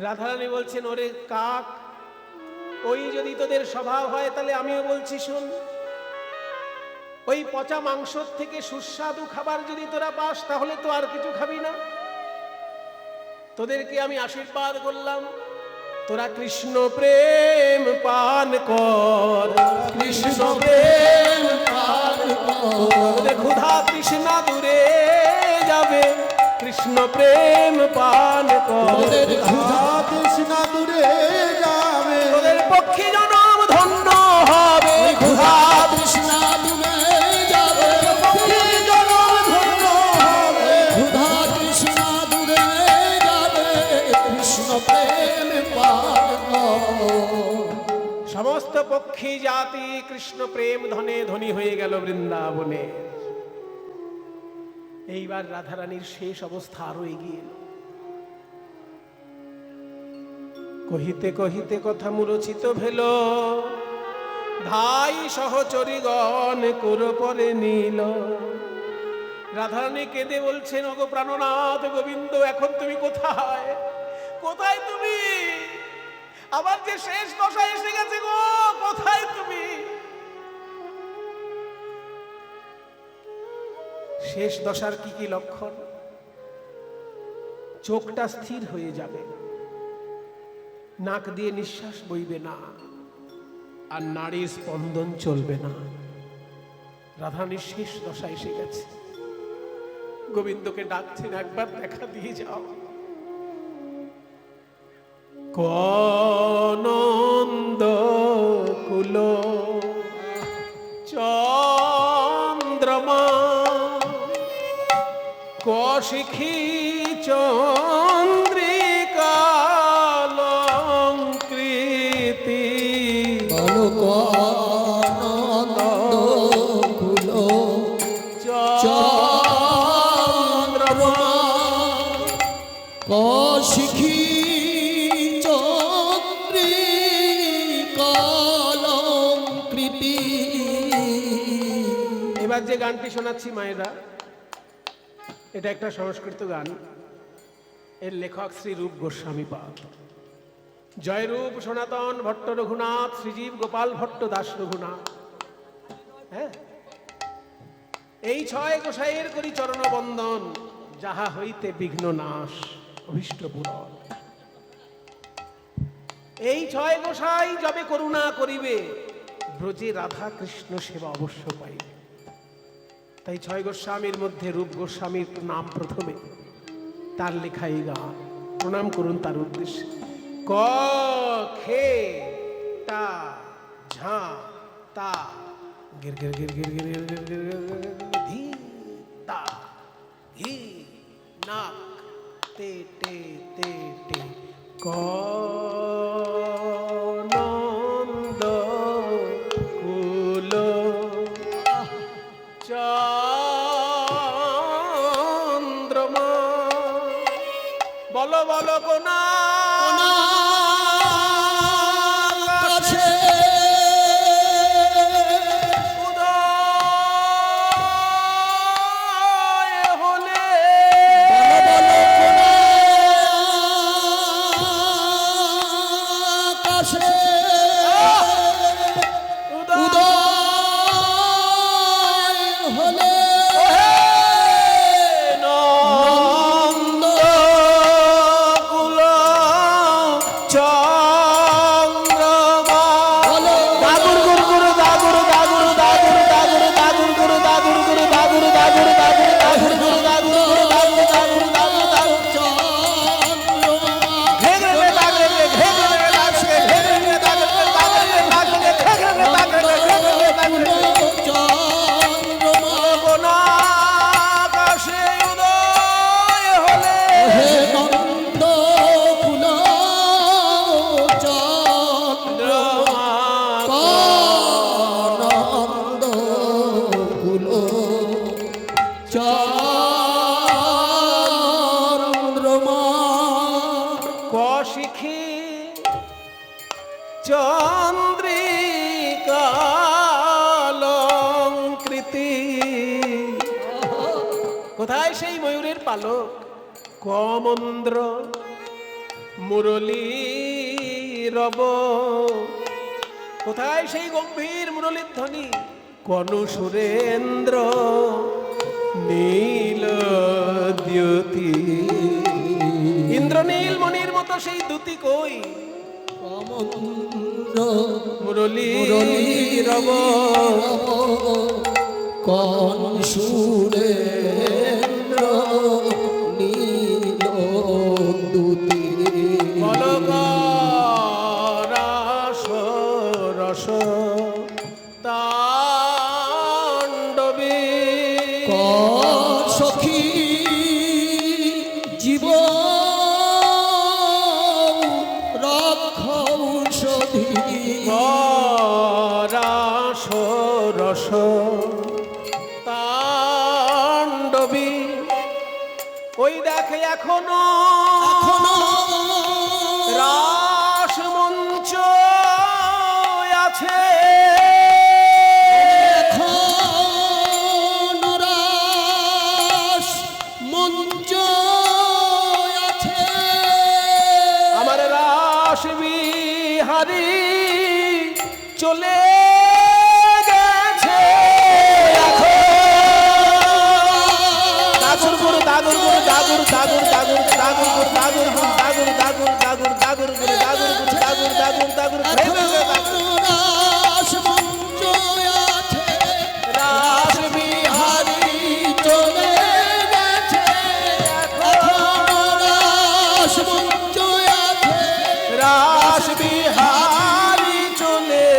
রাধারানী বলছেন, ওরে কাক, ওই যদি তোদের স্বভাব হয় তাহলে আমিও বলছি শোন, ওই পচা মাংস থেকে সুস্বাদু খাবার যদি তোরা পাস তাহলে তো আর কিছু খাবি না। তোদেরকে আমি আশীর্বাদ করলাম, তোরা কৃষ্ণ প্রেম পান কর, কৃষ্ণ প্রেম পান কর, ক্ষুধা তৃষ্ণা দূরে যাবে, কৃষ্ণ প্রেম পান কর, ক্ষুধা তৃষ্ণা দূরে যাবে, তোদের পক্ষে জনম ধন্য হবে, ক্ষুধা তৃষ্ণা দূরে যাবে, পক্ষে জনম ধন্য হবে, ক্ষুধা তৃষ্ণা দূরে যাবে, কৃষ্ণ প্রেম পান কর। সমস্ত পক্ষী জাতি কৃষ্ণ প্রেম ধনে ধনী হয়ে গেল বৃন্দাবনে। এইবার রাধারানীর শেষ অবস্থা আরো এগিয়ে এলো। কহিতে কহিতে কথা মুরচিত ভেল, ধাই সহচরীগণ কুর পরে নীল। রাধারানী কেঁদে বলছেন, ওগো প্রাণনাথ গোবিন্দ, এখন তুমি কোথায়? কোথায় তুমি? আবার যে শেষ দশা এসে গেছে গো, কোথায় তুমি? শেষ দশার কি কি লক্ষণ? চোখটা স্থির হয়ে যাবে, নাক দিয়ে নিঃশ্বাস বইবে না, আর নাড়ির স্পন্দন চলবে না। রাধারানীর শেষ দশা এসে গেছে। গোবিন্দকে ডাকছেন, একবার দেখা দিয়ে যাও। কনন্দ কুল চন্দ্রমা কশিখী চন্দ্রিকালঙ্কৃতি বালকানন্দ কুল চন্দ্রমা কশিখী চন্দ্রিকালঙ্কৃতি। এবার যে গানটি শোনাচ্ছি মায়েরা, এটা একটা সংস্কৃত গান। এর লেখক শ্রী রূপ গোস্বামী পাদ। জয়রূপ সনাতন ভট্ট রঘুনাথ, শ্রীজীব গোপাল ভট্ট দাস রঘুনাথ। হ্যাঁ, এই ছয় গোসাইয়ের করি চরণ বন্দন, যাহা হইতে বিঘ্ন নাশ অভীষ্ট পূরণ। এই ছয় গোসাই যবে করুণা করিবে, ব্রজে রাধা কৃষ্ণ সেবা অবশ্য পাইবে। তাই ছয় গোস্বামীর মধ্যে রূপ গোস্বামীর নাম প্রথমে, তার লেখা এই গান। প্রণাম করুন তার উদ্দেশ্যে। ক খে টা ঝা তা গির গির গির গির গির গির গির গির গির ধি তা হি নাক তে টে তে টে। কনন্দ কুল চন্দ্রমা। বলো বলো কোনা কাছে উদয় হলে কাছে উদয় উদয় হলে নন্দ কুল চন্দ্রমা। বলো দাগুর গুর গুর দাগুর দাগুর দাগুর দাগুর দাগুর গুর দাগুর গুর দাগুর দাগুর দাগুর দাগুর গুর দাগুর গুর দাগুর দাগুর দাগুর দাগুর। ঘেগরে দাগরে ঘেগরে দাগরে ঘেগরে দাগরে দাগরে দাগরে ঘেগরে দাগরে ঘেগরে দাগরে। কোন আকাশে উদয় হলে কশিখী চন্দ্রিকালঙ্কৃতি। কোথায় সেই ময়ূরের পালক? কমন্দ্র মুরলী রব। কোথায় সেই গম্ভীর মুরলীর ধ্বনি? কনু সুরেন্দ্র নীল দ্যুতি। ইন্দ্রনীল মণির মতো সেই দ্যুতি কই? মুরলী রব। কন সুরেন্দ্র নীল দুতি বলক রাস রস তাণ্ডবী। সখী জীব রক্ষৌষধি রাস রস তাণ্ডবী। ওই দেখে এখনো এখনো রাস আছে এখন রাস মঞ্চ আছে আমার রাস বিহারী চলে গেছে দাদুর গুরু দাদুর গুরু দাদুর দাদুর দাদুর দাদুর গুরু দাদুর গুরু দাদুর দাদুর দাদুর দাদুর গুরু দাদুর গুরু দাদুর দাদুর দাদুর রাস মঞ্চ আছে রাস বিহারী চলে গেছে এখন রাস মঞ্চ আছে রাস বিহারী চলে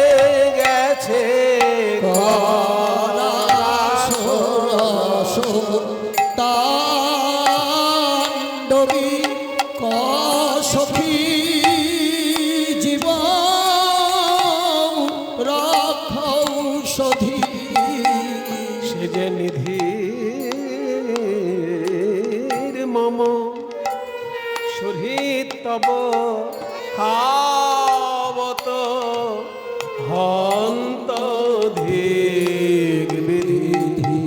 গেছে তাণ্ডবী কসখী জীব রাখৌষধি সে যে নিধির মম সুহৃদ তব হাবত হন্ত ধিক বিধি।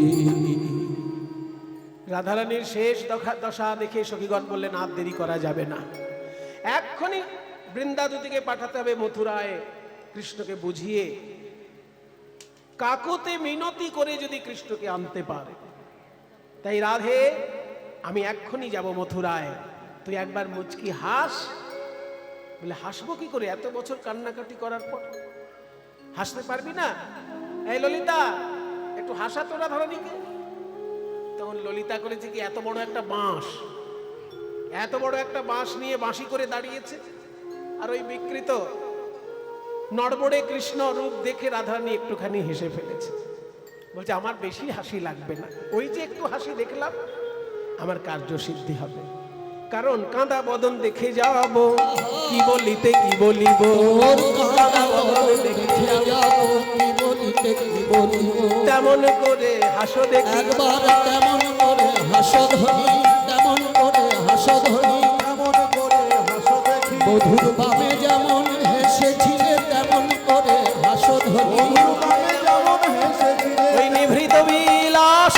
রাধারানীর শেষ দশা দেখে সখীগণ বললেন আর দেরি করা যাবে না, এক্ষুনি বৃন্দাদুতিকে পাঠাতে হবে মথুরায় কৃষ্ণকে বুঝিয়ে, কাকুতে মিনতি করে যদি কৃষ্ণকে আনতে পারে। তাই রাধে আমি এক্ষুনি যাব মথুরায়, তুই একবার মুচকি হাস। বলে হাসবো কি করে, এত বছর কান্নাকাটি করার পর হাসতে পারবি না? এই ললিতা একটু হাসা তোরা ধরনীকে। তখন ললিতা করেছে কি, এত বড় একটা বাঁশ, এত বড় একটা বাঁশ নিয়ে বাঁশি করে দাঁড়িয়েছে, আর ওই বিকৃত নড়বড়ে কৃষ্ণ রূপ দেখে রাধারানী একটুখানি হেসে ফেলেছে। বলছে আমার বেশি হাসি লাগবে না, ওই যে একটু হাসি দেখলাম আমার কার্য সিদ্ধি হবে। কারণ কাঁদা বদন দেখে যাব, কি বলিতে কি বলিব, কাঁদা বদন দেখে যাব, কি বলিতে কি বলিব, তেমন করে হাসো দেখি, একবার তেমন করে হাসধনি, তেমন করে হাসধনি, এমন করে হাসো দেখি বধুর বামে যেমন হেসেছিলে তেমন করে হাসধনি, বামে যেমন হেসেছিলে ওই নিভৃত বিলাস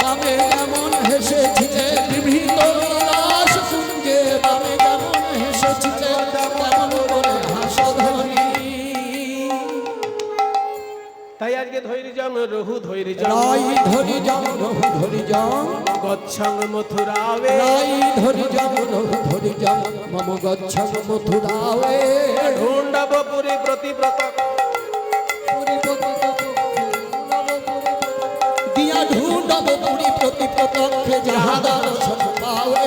বামে যেমন হেসেছিলে বিভৃত বিলাস কুঞ্জে, বামে যেমন হেসেছিলে তেমন করে হাসধনি। তাই আজকে ধৈর্যং রহু ধৈর্যং রাই ধরি যাও রহু ধরি যাও, গচ্ছং মথুরাবে, রাই ধরি যাও রহু ধরি যাও, মম গচ্ছং মথুরাবে, ঢুণ্ডব পুরী প্রতিব্রত, দিয়া ঢুণ্ডব পুরী প্রতি প্রত্যক্ষে যাহা দর্শন পাবে,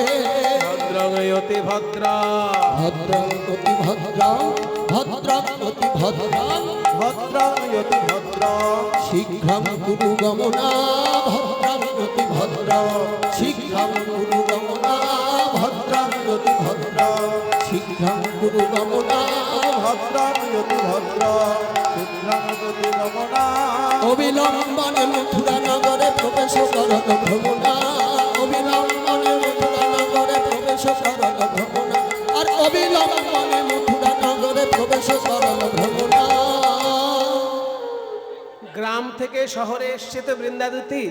ভদ্রং অতি ভদ্রা, ভদ্রং অতি ভদ্রং, ভদ্রং অতি ভদ্রং, ভদ্রং যতি ভদ্র শীঘ্রং কুরু গমনা, ভদ্রং অতি ভদ্রং, শীঘ্রং কুরু গমনা, ভদ্রং অতি ভদ্রং, শীঘ্রং কুরু গমনা, ভদ্রং যতি ভদ্র শীঘ্রং যতি গমনা অবিলম্বনে মথুরা নগরে প্রবেশ করল ভ্রমণা, অবিলম্বনে মথুরা নগরে প্রবেশ করল ভ্রমণা, আর অবিলম্বনে মথুরা নগরে প্রবেশ করল ভ্রমণা। গ্রাম থেকে শহরে এসছে তো বৃন্দাদুতি,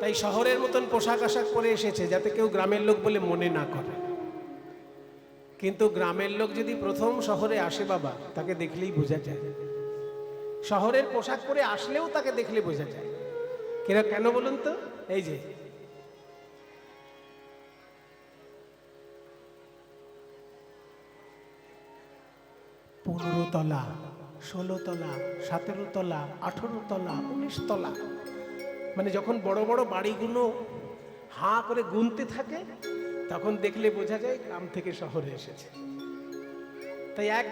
তাই শহরের মতন পোশাক আশাক পরে এসেছে যাতে কেউ গ্রামের লোক বলে মনে না করে। কিন্তু গ্রামের লোক যদি প্রথম শহরে আসে বাবা, তাকে দেখলেই বোঝা যায়। শহরের পোশাক পরে আসলেও তাকে দেখলে বোঝা যায়। কেন বলুন তো? এই যে 15 তলা, 16 তলা, 17 তলা, 18 তলা, 19 তলা, মানে যখন বড় বড় বাড়িগুলো হাঁ করে গুনতে থাকে তখন দেখলে বোঝা যায় গ্রাম থেকে শহরে এসেছে। তাই এক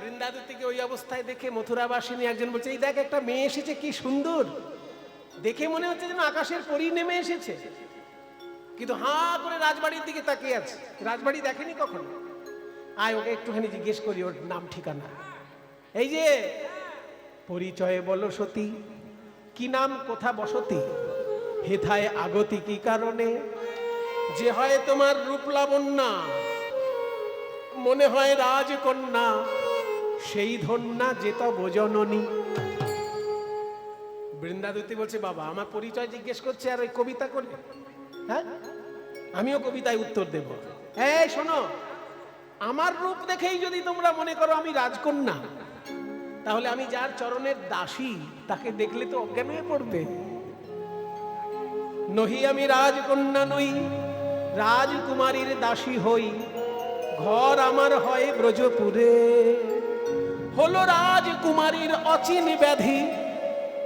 বৃন্দাদুতিকে ওই অবস্থায় দেখে মথুরাবাসিনী একজন বলছে, এই দেখ একটা মেয়ে এসেছে, কি সুন্দর, দেখে মনে হচ্ছে যেন আকাশের পরী নেমে এসেছে। কিন্তু হাঁ করে রাজবাড়ির দিকে তাকিয়ে আছে, রাজবাড়ি দেখেনি কখনো। আয় ওকে একটুখানি জিজ্ঞেস করি ওর নাম ঠিকানা। এই যে পরিচয়ে বলো সতী, কি নাম, কোথা বসতি, হেথায় আগতি কি কারণে, যে হয় তোমার রূপ লাবণ্যা, মনে হয় রাজকন্যা, সেই ধন্যা যেত বোজননী। বৃন্দাদতী বলছে, বাবা আমার পরিচয় জিজ্ঞেস করছে আর ওই কবিতা করে, হ্যাঁ আমিও কবিতায় উত্তর দেব। এই শোনো, আমার রূপ দেখেই যদি তোমরা মনে করো আমি রাজকন্যা, তাহলে আমি যার চরণের দাসী তাকে দেখলে তো অজ্ঞান হয়ে পড়বে। নহি আমি রাজকন্যা নই, রাজকুমারীর দাসী হই, ঘর আমার হয় ব্রজপুরে। হলো রাজকুমারীর অচিন ব্যাধি,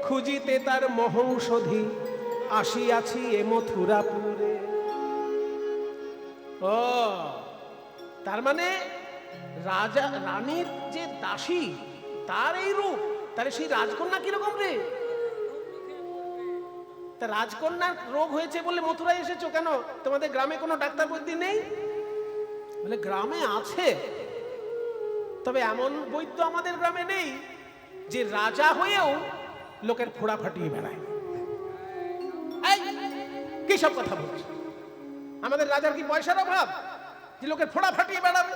খুঁজিতে তার মহৌষধি, আসিয়াছি এ মথুরাপুরে। ও তার মানে রাজা রানীর যে দাসী তার এই রূপ, তাহলে সেই রাজকন্যা কিরকম রে? তা রাজকন্যার রোগ হয়েছে বলে মথুরায় এসেছো কেন? তোমাদের গ্রামে কোনো ডাক্তার বৈদ্য নেই? বলে গ্রামে আছে, তবে এমন বৈদ্য আমাদের গ্রামে নেই যে রাজা হয়েও লোকের ফোড়া ফাটিয়ে বেড়ায়। এই, কি সব কথা বলছে? আমাদের রাজার কি পয়সার অভাব যে লোকের ফোড়া ফাটিয়ে বেড়াবে?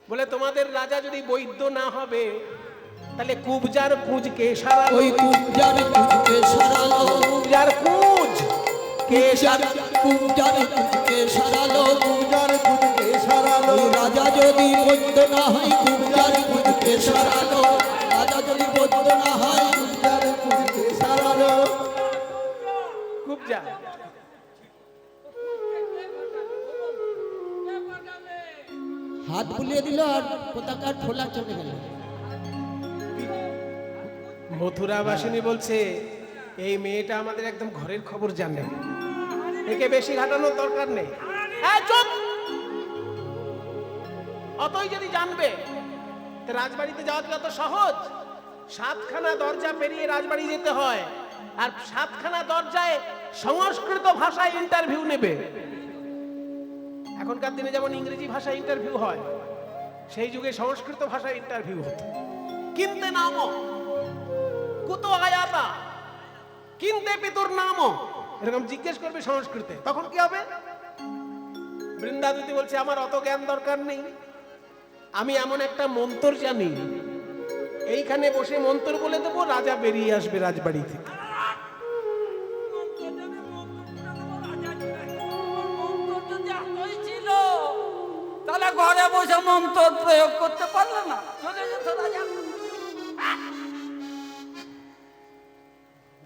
বলে তোমাদের রাজা যদি বৈদ্য না হবে, তাহলে কুবজার কুঁজকে সারালো। ওই কুঞ্জার কুঞ্জকে সারালো, কুবজার কুঁজ কে কুঞ্জার কুঞ্জকে সারালো। পূজার কুঁজকে সারালো, ওই রাজা যদি বৈদ্য না হয় কুঞ্জার কুঞ্জকে সারালো। রাজা যদি বৈদ্য না হয় পূজার কুঁজকে সারালো। কুবজা। হাত বুলিয়ে দিল আর পতাকার খোলা চলে গেল। মথুরাবাসিনী বলছে, এই মেয়েটা আমাদের একদম ঘরের খবর জানে, একে বেশি ঘাটানোর দরকার নেই। এই চুপ! অতই যদি জানবে, তো রাজবাড়িতে যাওয়া কি অত সহজ? 7খানা দরজা পেরিয়ে রাজবাড়ি যেতে হয়, আর 7খানা দরজায় সংস্কৃত ভাষায় ইন্টারভিউ নেবে। এখনকার দিনে যেমন ইংরেজি ভাষায় ইন্টারভিউ হয়, সেই যুগে সংস্কৃত ভাষায় ইন্টারভিউ হতো। কিনতে নামো কুতো আয়াতা, কিনতে পিতুর নামো, এরকম জিজ্ঞেস করবে সংস্কৃতে। তখন কি হবে? বৃন্দাদতী বলছে, আমার অত জ্ঞান দরকার নেই, আমি এমন একটা মন্ত্র জানি, এইখানে বসে মন্ত্র বলে দেবো, রাজা বেরিয়ে আসবে রাজবাড়ি থেকে। তাহলে ঘরে বসে মন্ত্র প্রয়োগ করতে পারলো না, চলে যেত রাজা।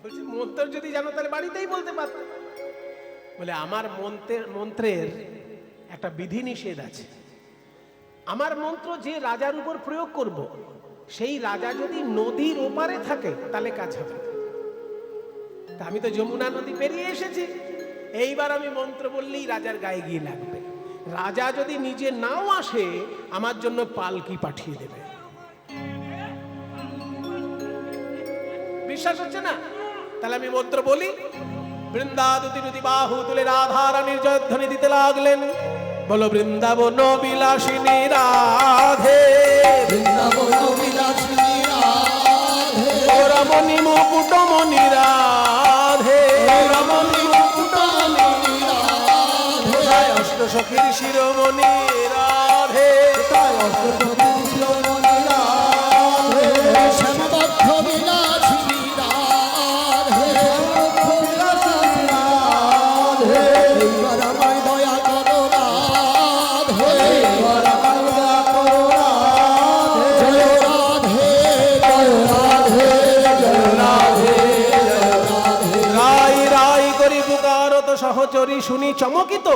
বলছে মন্ত্র যদি জানো তাহলে বাড়িতেই বলতে পারতো। বলে আমার মন্ত্রের একটা বিধি নিষেধ আছে। আমার মন্ত্র যে রাজার উপর প্রয়োগ করব, সেই রাজা যদি নদীর ওপারে থাকে তাহলে কাজ হবে। তা আমি তো যমুনা নদী পেরিয়ে এসেছি, এইবার আমি মন্ত্র বললেই রাজার গায়ে গিয়ে লাগবে। রাজা যদি নিজে নাও আসে, আমার জন্য পালকি পাঠিয়ে দেবে। বিশ্বাস হচ্ছে না? তাহলে আমি মন্ত্র বলি। বৃন্দাদতী নদী বাহু তুলে রাধা রানীর জয়ধ্বনি দিতে লাগলেন। বলো বৃন্দাবন বিলাসিনী রাধে, বৃন্দাবন বিলাসিনী রাধে, রমণী মুকুটমণি রাধে, রমণী মুকুটমণি রাধে, অষ্টসখীর শিরোমণি রাধে, অষ্টসখীর শিরোমণি রাধে, শ্যামবদ্ধ বিলাসিনী রাধে, বিলাসিনী রাধে। এইবার আমায় দয়া করো রাধে, এবার আমার দয়া করো রাধে। জয় রাধে, জয় রাধে, জয় রাধে, জয় রাধে। রাই রাই করি পুকারত সহচরী শুনি চমকিত।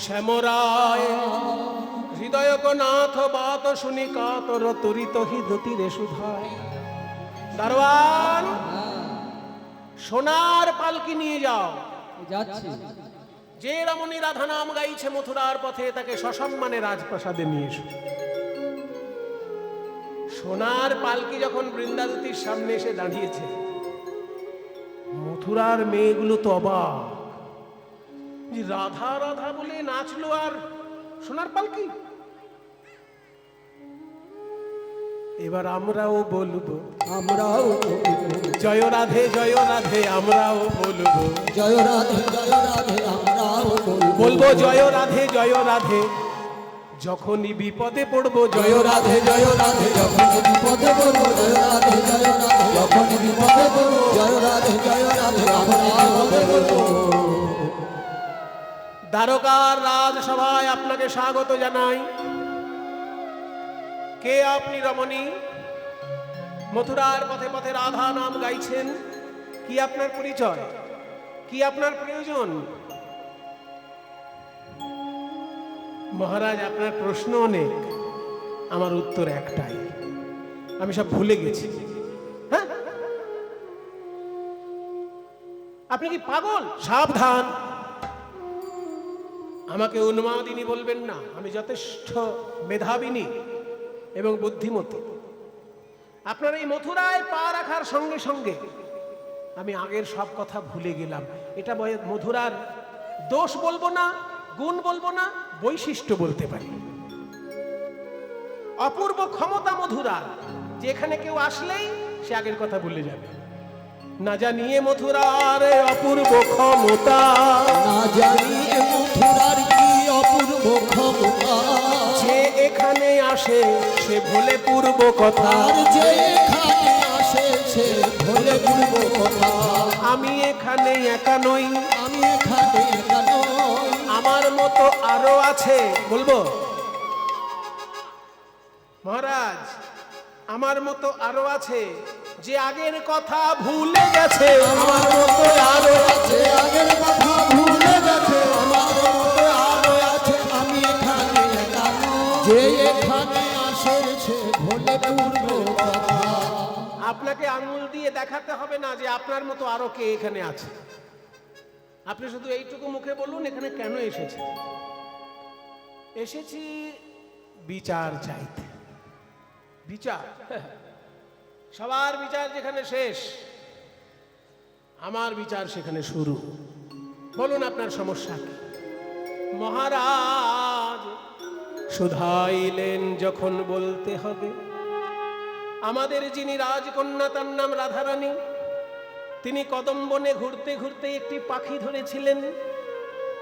শ্যামরায় হৃদয় নাথ বাত শুনি কাতর তরিত হিদতিরে সুধায়। দারোয়ান, সোনার পালকি নিয়ে যাও। যাচ্ছি। যে রমণী রাধা নাম গাইছে মথুরার পথে, তাকে সসম্মানে রাজপ্রাসাদে নিয়ে এসো। সোনার পালকি যখন বৃন্দাদতীর সামনে এসে দাঁড়িয়েছে, মথুরার মেয়েগুলো তো অবাক, যে রাধা রাধা বলে নাচলো আর সোনার পালকি। এবার আমরাও বলবো, আমরাও জয় রাধে জয় রাধে, আমরাও বলবো, জয় রাধে, জয় রাধে, আমরাও বলবো, বলবো জয় রাধে জয় রাধে। যখনই বিপদে পড়বো জয় রাধে যখন বিপদে পড়বো জয় রাধে যখন বিপদে পড়বো জয় রাধে যখন বিপদে পড়বো। দ্বারকার রাজসভায় আপনাকে স্বাগত জানাই। কে আপনি রমণী? মথুরার পথে পথে রাধা নাম গাইছেন। কি আপনার পরিচয়? কি আপনার প্রয়োজন? মহারাজ, আপনার প্রশ্ন অনেক, আমার উত্তর একটাই, আমি সব ভুলে গেছি। হ্যাঁ, আপনি কি পাগল? সাবধান, আমাকে উন্মাদিনী বলবেন না। আমি যথেষ্ট মেধাবিনী এবং বুদ্ধিমতী। আপনার এই মথুরায় পা রাখার সঙ্গে সঙ্গে আমি আগের সব কথা ভুলে গেলাম। এটা মথুরার দোষ বলবো না, গুণ বলবো না, বৈশিষ্ট্য বলতে পারি। অপূর্ব ক্ষমতা মথুরার, যেখানে কেউ আসলেই সে আগের কথা ভুলে যাবে। না জানিয়ে মথুরার অপূর্ব ক্ষমতা, না জানিয়ে মথুরার কি অপূর্ব ক্ষমতা, যে এখানে আসে সে ভোলে পূর্ব কথা। আর যে এখানে আসে সে ভোলে পূর্ব কথা। আমি এখানে একা নই, আমি এখানে একা নই, আমার মতো আরো আছে। বলবো মহারাজ, আমার মতো আরো আছে, যে আগের কথা ভুলে গেছে। আমার মতো আরো আছে, আগের কথা ভুলে গেছে। আমার মতো আরো আছে, আমি এখানে একা নই, যে এখানে আসে সে ভোলে পূর্ব কথা। আপনাকে আঙুল দিয়ে দেখাতে হবে না যে আপনার মতো আরো কে এখানে আছে। আপনি শুধু এইটুকু মুখে বলুন এখানে কেন এসেছে। এসেছি বিচার চাইতে। বিচার, সবার বিচার যেখানে শেষ, আমার বিচার সেখানে শুরু। বলুন আপনার সমস্যা কি? মহারাজ শুধাইলেন যখন বলতে হবে, আমাদের যিনি রাজকন্যা তার নাম রাধারানী, তিনি কদম বনে ঘুরতে ঘুরতে একটি পাখি ধরেছিলেন।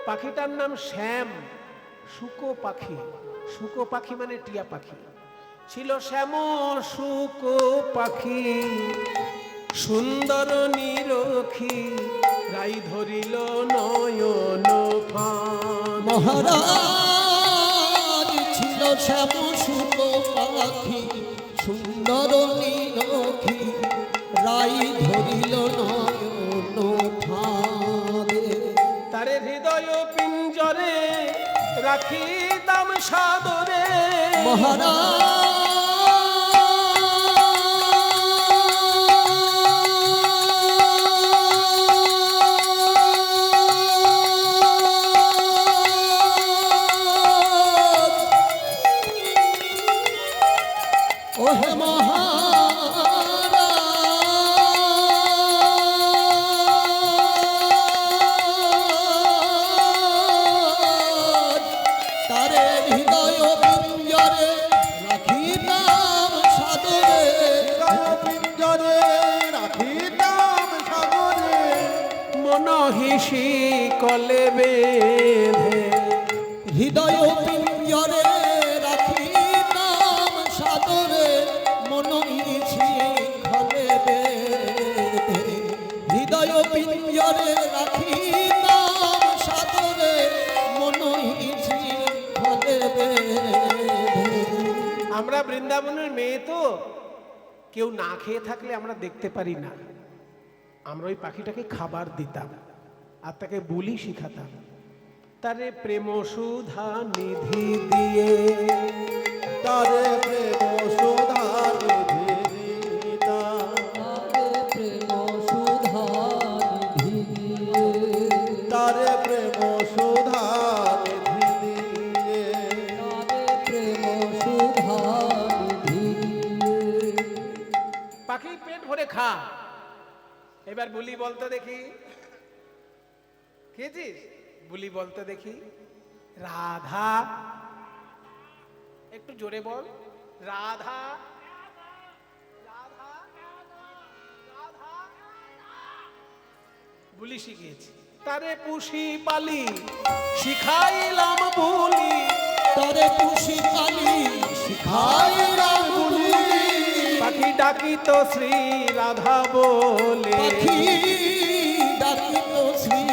পাখিটার নাম শ্যাম, শুকো পাখি। শুকো পাখি মানে টিয়া পাখি। ছিল শ্যাম শুকো পাখি, সুন্দর নিরখি, রাই ধরিল নয়ন ফান। মহারাজ ছিল শ্যাম শুকো পাখি, সুন্দর নীলক্ষী, রাই ধরিল নয়ন ফাঁদে। তারে হৃদয় পিঞ্জরে রাখিতাম সাদরে। ওহে মহারাজ, তারে হৃদয় পিঞ্জরে রাখিতাম সাদরে। পিঞ্জরে রাখিতাম সাগরে, মনহিষি কলে বেঁধে। হৃদয় পিঞ্জরে রাখিতাম সাদরে, মন ইছি ঘরে বেঁধে। হৃদয় পিঞ্জরে রাখিতাম সাদরে, মন ইছি ঘরে বেঁধে। আমরা বৃন্দাবনের মেয়ে তো, কেউ না খেয়ে থাকলে আমরা দেখতে পারি না। আমরা ওই পাখিটাকে খাবার দিতাম আর তাকে বুলি শিখাতাম। তারে প্রেম সুধা নিধি দিয়ে, তারে প্রেম সুধা নিধি দিতাম, প্রেম সুধা নিধি দিয়ে, তারে প্রেম সুধা নিধি দিয়ে, প্রেম সুধা নিধি দিয়ে। পাখি পেট ভরে খা। এবার বুলি বলতে দেখি, খেয়েছিস? বুলি বলতে দেখি। রাধা, একটু জোরে বল। রাধা, রাধা, রাধা। বুলি শিখিয়েছি। তারে পুষি পালি শিখাইলাম বুলি, তরে খুশি কালি শিখাই রাগুলি পাখি ডাকি তো শ্রী রাধা বলে, পাখি ডাকি তো শ্রী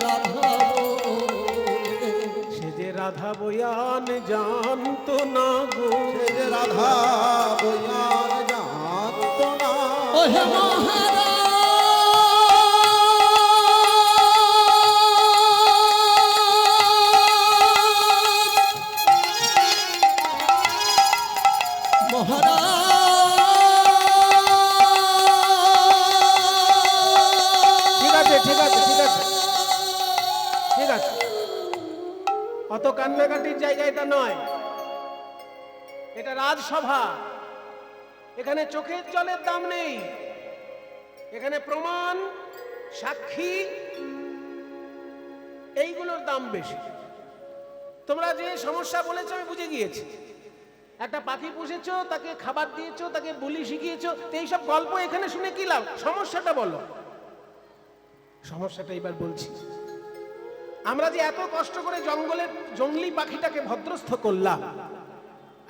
রাধা বলে। সে যে রাধা বয়ান জানতো না গো, সে যে রাধা বইয়ার জানতো না। ওহে ঠিক আছে ঠিক আছে ঠিক আছে ঠিক আছে, অত কান্নাকাটির জায়গা এটা নয়, এটা রাজসভা। এখানে চোখের জলের দাম নেই, এখানে প্রমাণ সাক্ষী এইগুলোর দাম বেশি। তোমরা যে সমস্যা বলেছো আমি বুঝে গিয়েছি। একটা পাখি পুষেছো, তাকে খাবার দিয়েছো, তাকে বুলি শিখিয়েছো, তো এইসব গল্প এখানে শুনে কি লাভ? সমস্যাটা বলো। সমস্যাটা এবার বলছি। আমরা যে এত কষ্ট করে জঙ্গলের জঙ্গলি পাখিটাকে ভদ্রস্থ করলাম,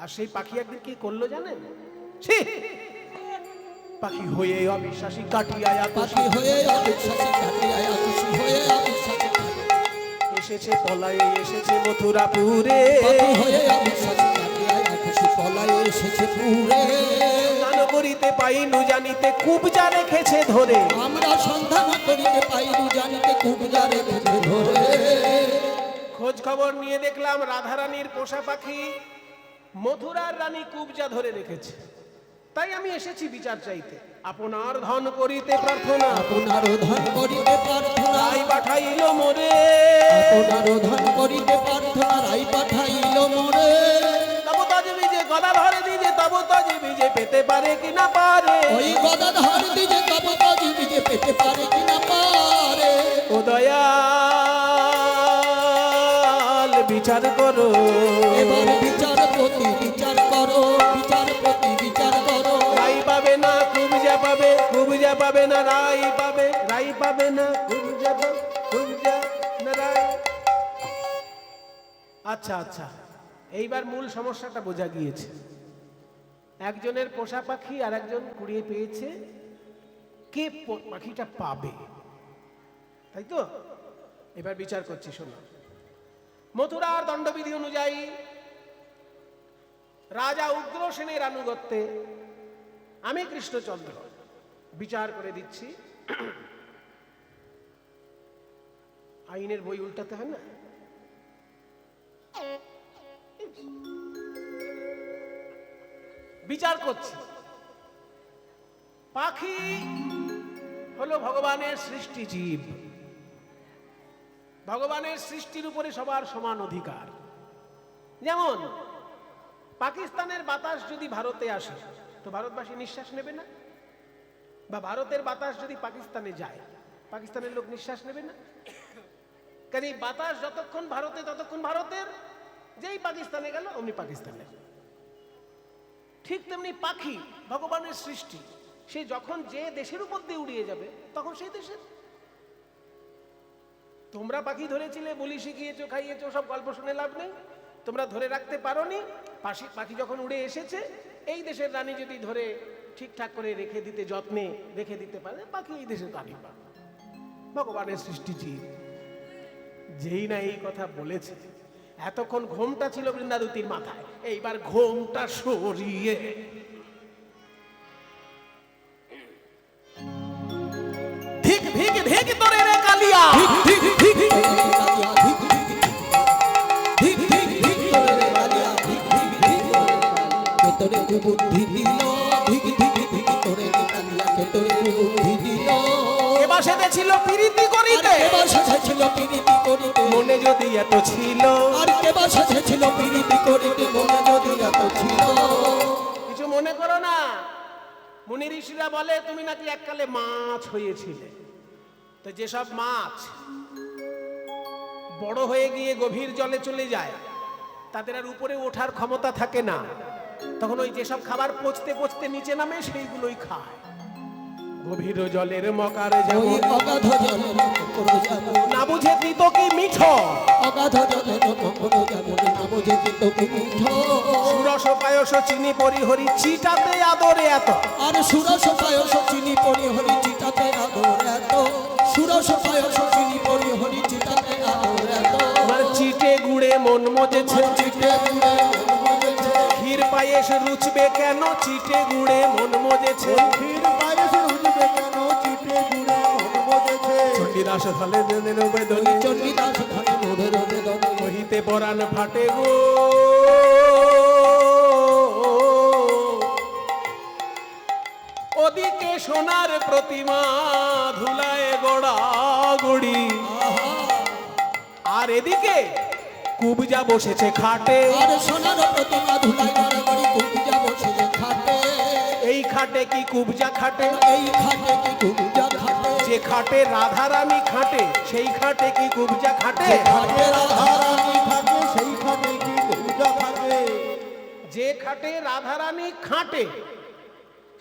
আর সেই পাখি একদিন কি করলো জানেন? ছি! পাখি হয়ে অবিশ্বাসী কাটিয়া পাখি হয়ে অবিশ্বাসী কাটিয়া খুশি হয়ে অবিশ্বাসী এসেছে পলায়ে, এসেছে মথুরাপুরে, পাখি হয়ে অবিশ্বাসী কাটিয়া খুশি পলায়ে এসেছে পুরে। গান করিতে পাইনু জানিতে কুবজা রেখেছে ধরে, আমরা সন্ধান করিতে পাইলু জানিতে কুবজা রেখেছে ধরে। খোঁজ খবর নিয়ে দেখলাম রাধারানীর পোষা পাখি মথুরার রানী কুবজা ধরে রেখেছে। তাই আমি এসেছি বিচার চাইতে। আপনার ধন করিতে প্রার্থনা, আপনার ধন করিতে প্রার্থনা, রাই পাঠাইল মোরে, আপনার ধন করিতে প্রার্থনা, রাই পাঠাইল মোরে। তব তজ বিজে গদা ধরে দিজে, তব তজ বিজে পেতে পারে কি না পারে, ওই গদাধর দিজে তব তজ বিজে পেতে পারে কি না পারে। ও দয়াল বিচার করো, এবার বিচারপতি বিচার করো, বিচারপতি বিচার করো। রাই পাবে না কুবজা পাবে, কুবজা পাবে না রাই পাবে, রাই পাবে না কুবজা পাবে, কুবজা না রাই। আচ্ছা আচ্ছা, এইবার মূল সমস্যাটা বোঝা গিয়েছে। একজনের পোষা পাখি আর একজন কুড়িয়ে পেয়েছে, কে পাখিটা পাবে, তাই তো? এবার বিচার করছি, শোনো। মথুরার দণ্ডবিধি অনুযায়ী রাজা উগ্রসেনের আনুগত্যে আমি কৃষ্ণচন্দ্র বিচার করে দিচ্ছি। আইনের বই উল্টাতে হয় না? বিচার করছি। পাখি হলো ভগবানের সৃষ্টি জীব। ভগবানের সৃষ্টির উপরে সবার সমান অধিকার। যেমন পাকিস্তানের বাতাস যদি ভারতে আসে তো ভারতবাসী নিঃশ্বাস নেবে না, বা ভারতের বাতাস যদি পাকিস্তানে যায় পাকিস্তানের লোক নিঃশ্বাস নেবে না। কাজে বাতাস যতক্ষণ ভারতে ততক্ষণ ভারতের, যেই পাকিস্তানে গেল অমনি পাকিস্তানে। ঠিক তেমনি পাখি ভগবানের সৃষ্টি, সে যখন যে দেশের উপর দিয়ে উড়িয়ে যাবে তখন সেই দেশের। তোমরা পাখি ধরেছিলে, বলি শিখিয়েছো, খাইয়েছো, সব গল্প শুনে লাভ নেই। তোমরা ধরে রাখতে পারোনি। পাখি যখন উড়ে এসেছে, এই দেশের রানী যদি ধরে ঠিকঠাক করে রেখে দিতে, যত্নে রেখে দিতে পারে, পাখি এই দেশের রানী পাবে। ভগবানের সৃষ্টি জীব। যেই না এই কথা বলেছে, এতক্ষণ ঘোমটা ছিল বৃন্দাবতীর মাথায়, এইবার ঘোমটা সরিয়ে ধিক ধিক ধিক তোরে রে কালিয়া, ধিক ধিক ধিক ধিক ধিক ধিক তোরে রে কালিয়া, ধিক ধিক ধিক কে তোরে কুবুদ্ধি দিল, ধিক ধিক ধিক তোরে রে কালিয়া, কে তোরে কুবুদ্ধি দিল। এবার সেটা ছিল প্রীতি করিতে, এবার সেছিল প্রীতি করিতে, মনে যদি এত ছিল, আর এবার সেছিল প্রীতি করিতে, মনে যদি এত ছিল। কিছু মনে করো না। মুনি ঋষিরা বলে তুমি নাকি এককালে মাছ হয়েছিলে। তো যেসব মাছ বড় হয়ে গিয়ে গভীর জলে চলে যায়, তাদের আর উপরে ওঠার ক্ষমতা থাকে না, তখন ওই যেসব খাবার পচতে পচতে নিচে নামে সেইগুলোই খায়। গভীর জলের মকার ওই যেমন অগাধ জলের মকর যেমন না বুঝে তিতো কি মিঠো অগাধ জলের মকর যেমন না বুঝে তিতো কি মিঠো সুরস পায়স চিনি পরিহরি চিটাতে আদরে এত আর সুরস পায়স চিনি পরি হরি চিতাতে আদর এত সুরস পায়স চিনি পরি হরি চিতাতে আদর এত আমার চিটে গুড়ে মন মজেছে চিটে গুড়ে মন মজেছে ক্ষীর পায়েস রুচবে কেন চিটে গুড়ে মন মজেছে ক্ষীর পায়েস রুজবে কেন চিটে গুড়ে মন মজেছে চণ্ডীদাস ফলে বেদনী চণ্ডীদাস ধানে মোড়ে রোদে দনে কহিতে পরাণ ফাটে গো ওদিকে সোনার প্রতিমা ধুলায় গড়া গড়ি আর এদিকে কুবজা বসেছে খাটে আর সোনার প্রতিমা ধুলাই গড়াগড়ি কুবজা বসে খাটে এই খাটে কি কুবজা খাটে এই খাটে কি কুবজা খাটে যে খাটে রাধারানী খাটে সেই খাটে কি কুবজা খাটে খাটে রাধারানী থাকে সেই খাটে কি পূজা থাকে যে খাটে রাধারানী খাটে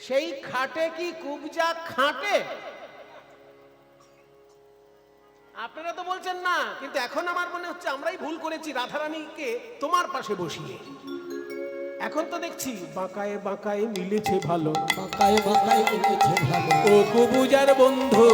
সেই খাটে কি কুবজা খাটে আপনারা তো বলছেন না কিন্তু এখন আমার মনে হচ্ছে আমরাই ভুল করেছি রাধারানীকে তোমার পাশে বসিয়ে এখন তো দেখছি বাঁকায়ে বাঁকায়ে মিলেছে ভালো বাঁকায় বাঁকায় মিলেছে ভালো ও কুবুজার বন্ধু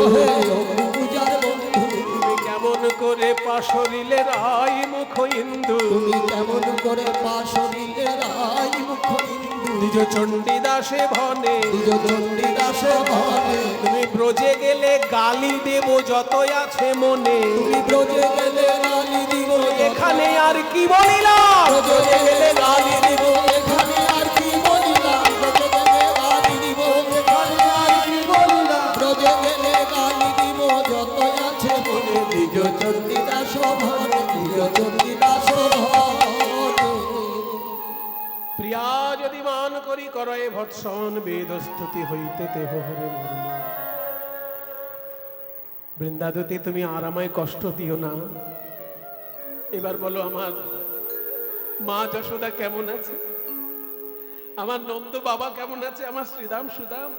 ও কুবজার বন্ধু তুমি কেমন করে পাশরিলে রায় মুখ ইন্দু তুমি কেমন করে পাশরিলে রাই মুখ ইন্দু নিজ চণ্ডীদাসে ভনে নিজ চণ্ডীদাসে ভাবে তুমি ব্রজে গেলে গালি দেব যতই আছে মনে তুমি ব্রজে গেলে গালি দিব এখানে আর কি বলিলাম ব্রজে গেলে গালি দিব এখানে আর কি বলিলাম ব্রজে গেলে গালি দিব এখানে আর কি বলিলাম ব্রজে গেলে গালি দিব যতই আছে মনে নিজ চণ্ডীদাস ভাবে নিজ চণ্ডীদাস ভাবে প্রিয়া যদি মান করি করয়ে ভৎসন বেদস্তুতি হইতে তেহ হরে মর্ম বৃন্দাদতি তুমি আর আমায় কষ্ট দিও না এবার বলো আমার মা যশোদা কেমন আছে আমার নন্দ বাবা কেমন আছে আমার শ্রীদাম সুদাম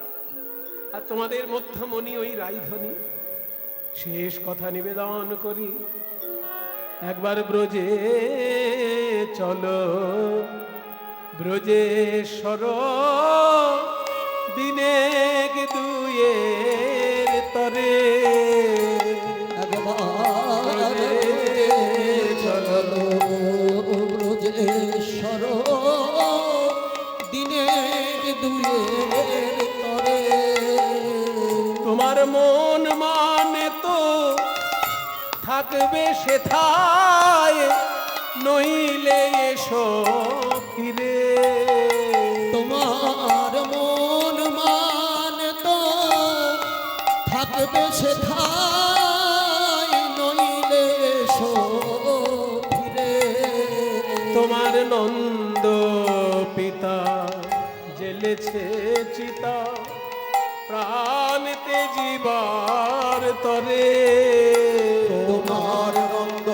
আর তোমাদের মধ্যমণি ওই রাইধনী শেষ কথা নিবেদন করি একবার ব্রজে চলো ব্রজেশ্বর দিনে দুয়ের তরে একবার চলো ব্রজেশ্বর দিনে দুয়ের তরে তোমার মন মানে তো থাকবে সেথায় নইলে এসো ফিরে তোমার মন মান তো থাকবে সেথায় নইলে এসো ফিরে তোমার নন্দ পিতা জেলেছে চিতা প্রাণতে জীবার তরে তোমার নন্দ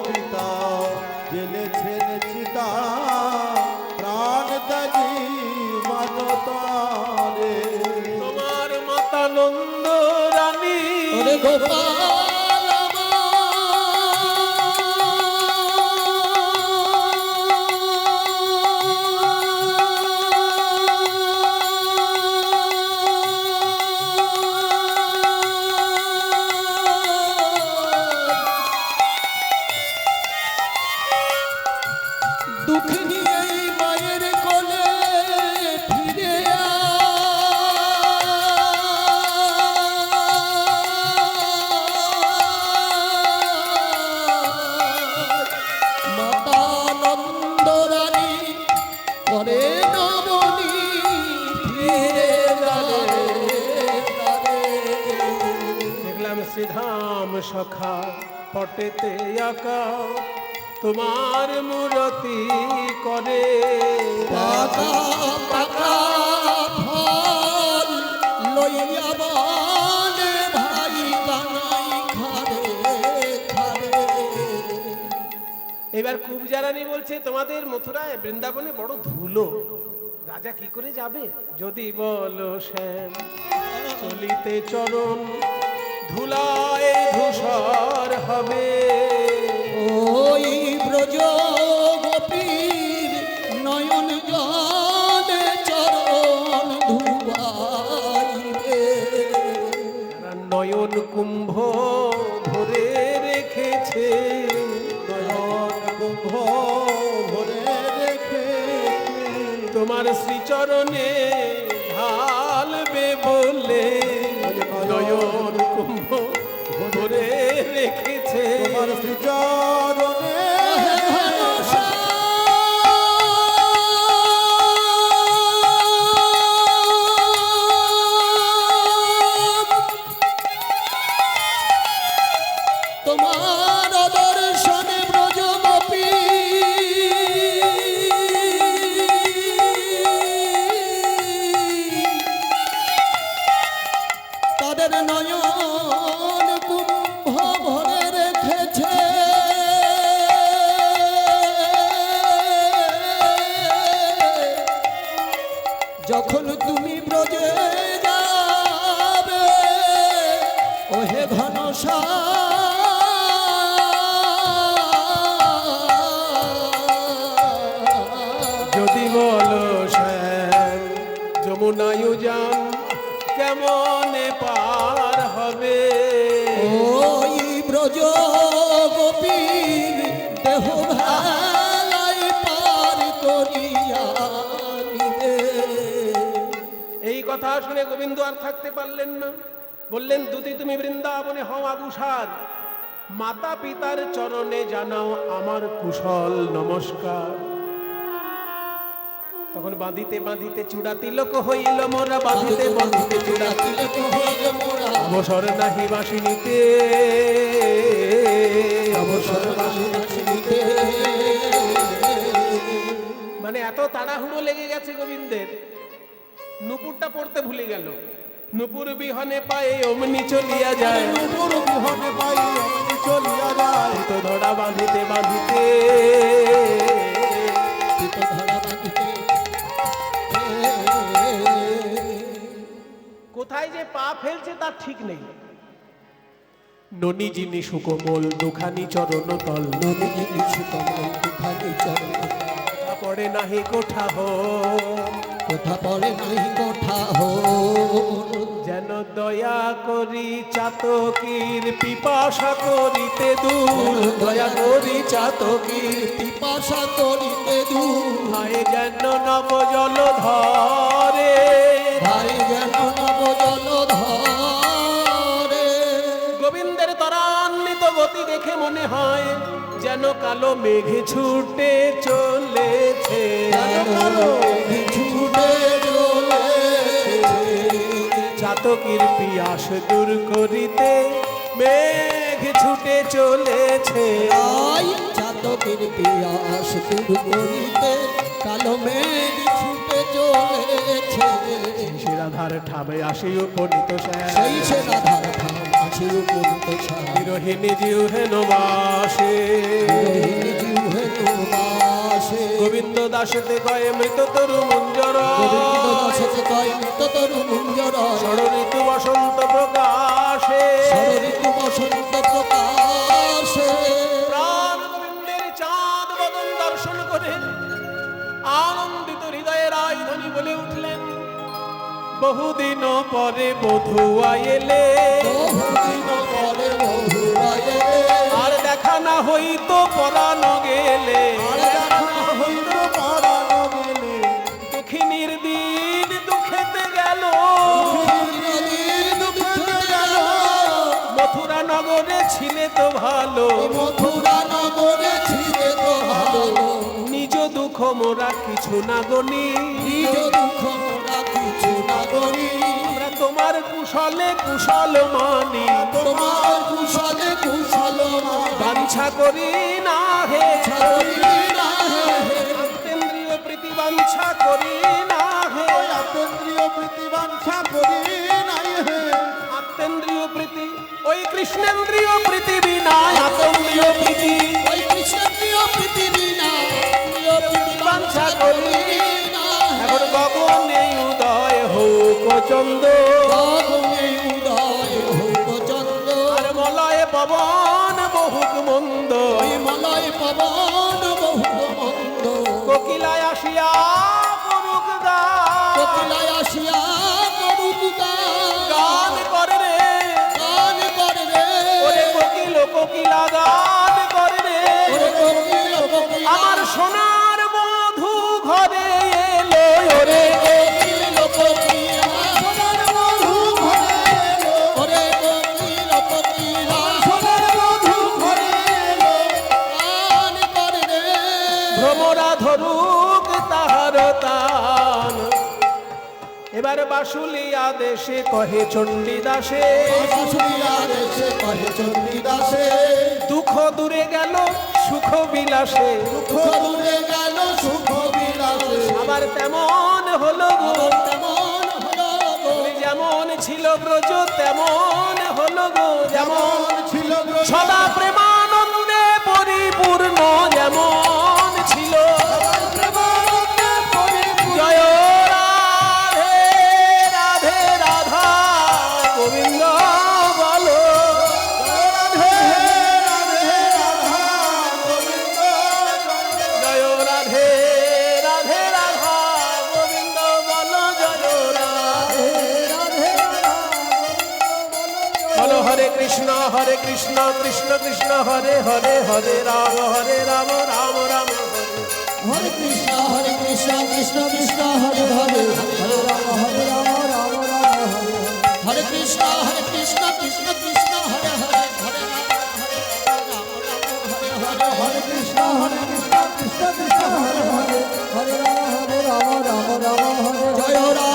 পিতা জেলেছেন চিতা প্রাণ ত্যাগী মানতারে তোমার মাতা নন্দ রানী ওরে গোপাল দুঃখ নিয়ে মায়ের কোলে ফিরে মাতা নন্দ রানী করে নবনী ফিরে দেখলাম শ্রীধাম সখা পটেতে আঁকা তোমার মূরতি করে পাকা পাকা ফল লইয়া বনে ভাই বানাই খারে খারে এবার কুবজারানি বলছে তোমাদের মথুরায় বৃন্দাবনে বড় ধুলো রাজা কি করে যাবে? যদি বলো শ্যাম চলিতে চরণ ধুলায় ধূসর হবে। ওই ব্রজ গোপীর নয়ন জলে চরণ ধুবাইবে। নয়ন কুম্ভ ভরে রেখেছে, নয়ন কুম্ভ ভরে রেখে তোমার শ্রীচরণে ঢালবে বলে। নয়ন কুম্ভ ভরে রেখেছে তোমার শ্রীচরণে তোমার দর্শনে ব্রজ গোপী তাদের নয়ন কুম্ভ ভরে রেখেছে। যখন তুমি ব্রজে যাবে ওহে ঘনশ্যাম, যদি বলো শ্যাম যমুনায়ু যান কেমনে পার হবে। ওই ব্রজ গোপীর দেহ ভালাই পার করিয়া নিবে। এই কথা শুনে গোবিন্দ আর থাকতে পারলেন না, বললেন দুতি তুমি বৃন্দাবনে হও আগুসার, মাতা পিতার চরণে জানাও আমার কুশল নমস্কার। তখন বাঁধিতে বাঁধিতে চূড়া তিলক হইল মোরা, বাঁধিতে বাঁধিতে চূড়া তিলক হইল মোরা, অবসর নাহি বাসিনীতে, অবসর বাসিনীতে। মানে এত তাড়াহুড়ো লেগে গেছে গোবিন্দের, নুপুরটা পড়তে ভুলে গেল। নুপুর বিহনে পায়ে অমনি চলিয়া যায়, নূপুর বিহনে পাই অমনি চলিয়া যায়। তো ধরা বাঁধিতে বাঁধিতে পিত ধরা বাঁধিতে। কোথায় যে পা ফেলছে তার ঠিক নেই। ননি যিনি সুকোমল দুখানি চরণ তল, নদী কিছু কমল দুখানি চরণ, কোথা পড়ে নাহি কোঠা হো, কোথা পড়ে নাই কোঠা হো। যেন দয়া করি চাতকীর পিপাসা করিতে দূর, দয়া করি চাতকীর পিপাসা করিতে দূর, ভাই যেন নব জল ধরে। ভাই যেন নব জল ধরে। গোবিন্দের ত্বরান্বিত গতি দেখে মনে হয় যেন কালো মেঘে ছুটে চলেছে, কালো ছুটে চলেছে। চাতকীর পিয়াস দূর করিতে মেঘ ছুটে চলেছে। আই চাতকের পিয়াস দূর করিতে কালো মেঘ ছুটে চলেছে। সে রাধার ঠাবে আসি উপনীত সেই সে রাধার ধাম আছে উপনীত সারা। বিরোহিণী জিউ হেন বাসে, জীব হেতু বাসে। গোবিন্দ দাসেতে কয়ে মৃত তরু মঞ্জর, গোবিন্দ দাসেতে কয় নিত্য তরু মুঞ্জর। ষড় ঋতু বসন্ত প্রকাশে, ষড় ঋতু বসন্ত প্রকাশে। প্রাণ গোবিন্দের চাঁদ বদন দর্শন করে আনন্দিত হৃদয়ে রাজধানী বলে উঠলেন, বহুদিন পরে বধুয়া এলে, বহুদিন পরে মধুরা এলে। আর দেখা না হইতো পরানো গেলে, আর দেখা হইল পরানো গেলে দুঃখিনীর দিন দুঃখেতে গেল, চিরদিন দুঃখে গেল। মথুরা নগরে ছিলে তো ভালো, মথুরা নগরে ছিলে তো ভালো। নিজ দুঃখ মোরা কিছু না গনি, নিজ দুঃখ মোরা কিছু না করি। আমরা তোমার কুশলে কুশল মানি, তোমার কুশলে কুশল বাঞ্ছা করি না হে, করি না হে। আত্মেন্দ্রিয় প্রীতি বাঞ্ছা করি না হে, আতেন্দ্রিয় প্রীতি বাঞ্ছা করি নাই হে। আত্মেন্দ্রিয় প্রীতি ওই কৃষ্ণেন্দ্রিয় প্রীতি বিনা আত্মেন্দ্রিয় প্রীতি ওই কৃষ্ণ প্রিয় পৃথিবী না প্রিয় পৃথিবী বাঞ্ছা করি না। এখন চন্দ্র গগনে উদয় হোক চন্দ্র আর মলয় পবন বহুক মন্দ ওই মলয় পবন বহু মন্দ কোকিলায় আসিয়া করুক কোকিলায় আসিয়া করুক গান করে রে গান করে রে ওরে কোকিল কোকিলা গান করে রে ওরে কোকিল কোকিল আমার সোনার মধু ঘরে এলো ওরে কোকিল কোকিল সোনার মধু ঘরে এলো ওরে কোকিল কোকিল সোনার মধু ঘরে এলো গান করে রে ভ্রমরা ধরুক তাহার তান এবার বাসুলিয়া দেশে কহে চণ্ডীদাসে বাঁশুরিয়া দেশে কহে চণ্ডীদাসে দুঃখ দূরে গেল সুখ বিলাসে দুঃখ দূরে গেল সুখ বিলাসে আবার তেমন হলো গো আবার তেমন হলো গো যেমন ছিল ব্রজ তেমন হলো গো যেমন ছিল ব্রজ সদা প্রেমানন্দে পরিপূর্ণ যেমন ছিল প্রেমানন্দে পরিপূর্ণ জয় রাধে রাধে রাধা গোবিন্দ বলো জয় রাধে রাধে রাধা গোবিন্দ বলো জয় রাধে বলো হরে কৃষ্ণ কৃষ্ণ কৃষ্ণ হরে হরে হরে রাম রাম রাম হরে হরে কৃষ্ণ কৃষ্ণ কৃষ্ণ হরে হরে হরে রাম রাম রাম হরে হরে কৃষ্ণ কৃষ্ণ কৃষ্ণ হরে হরে হরে রাম রাম রাম রাম হরে হরে হরে কৃষ্ণ কৃষ্ণ কৃষ্ণ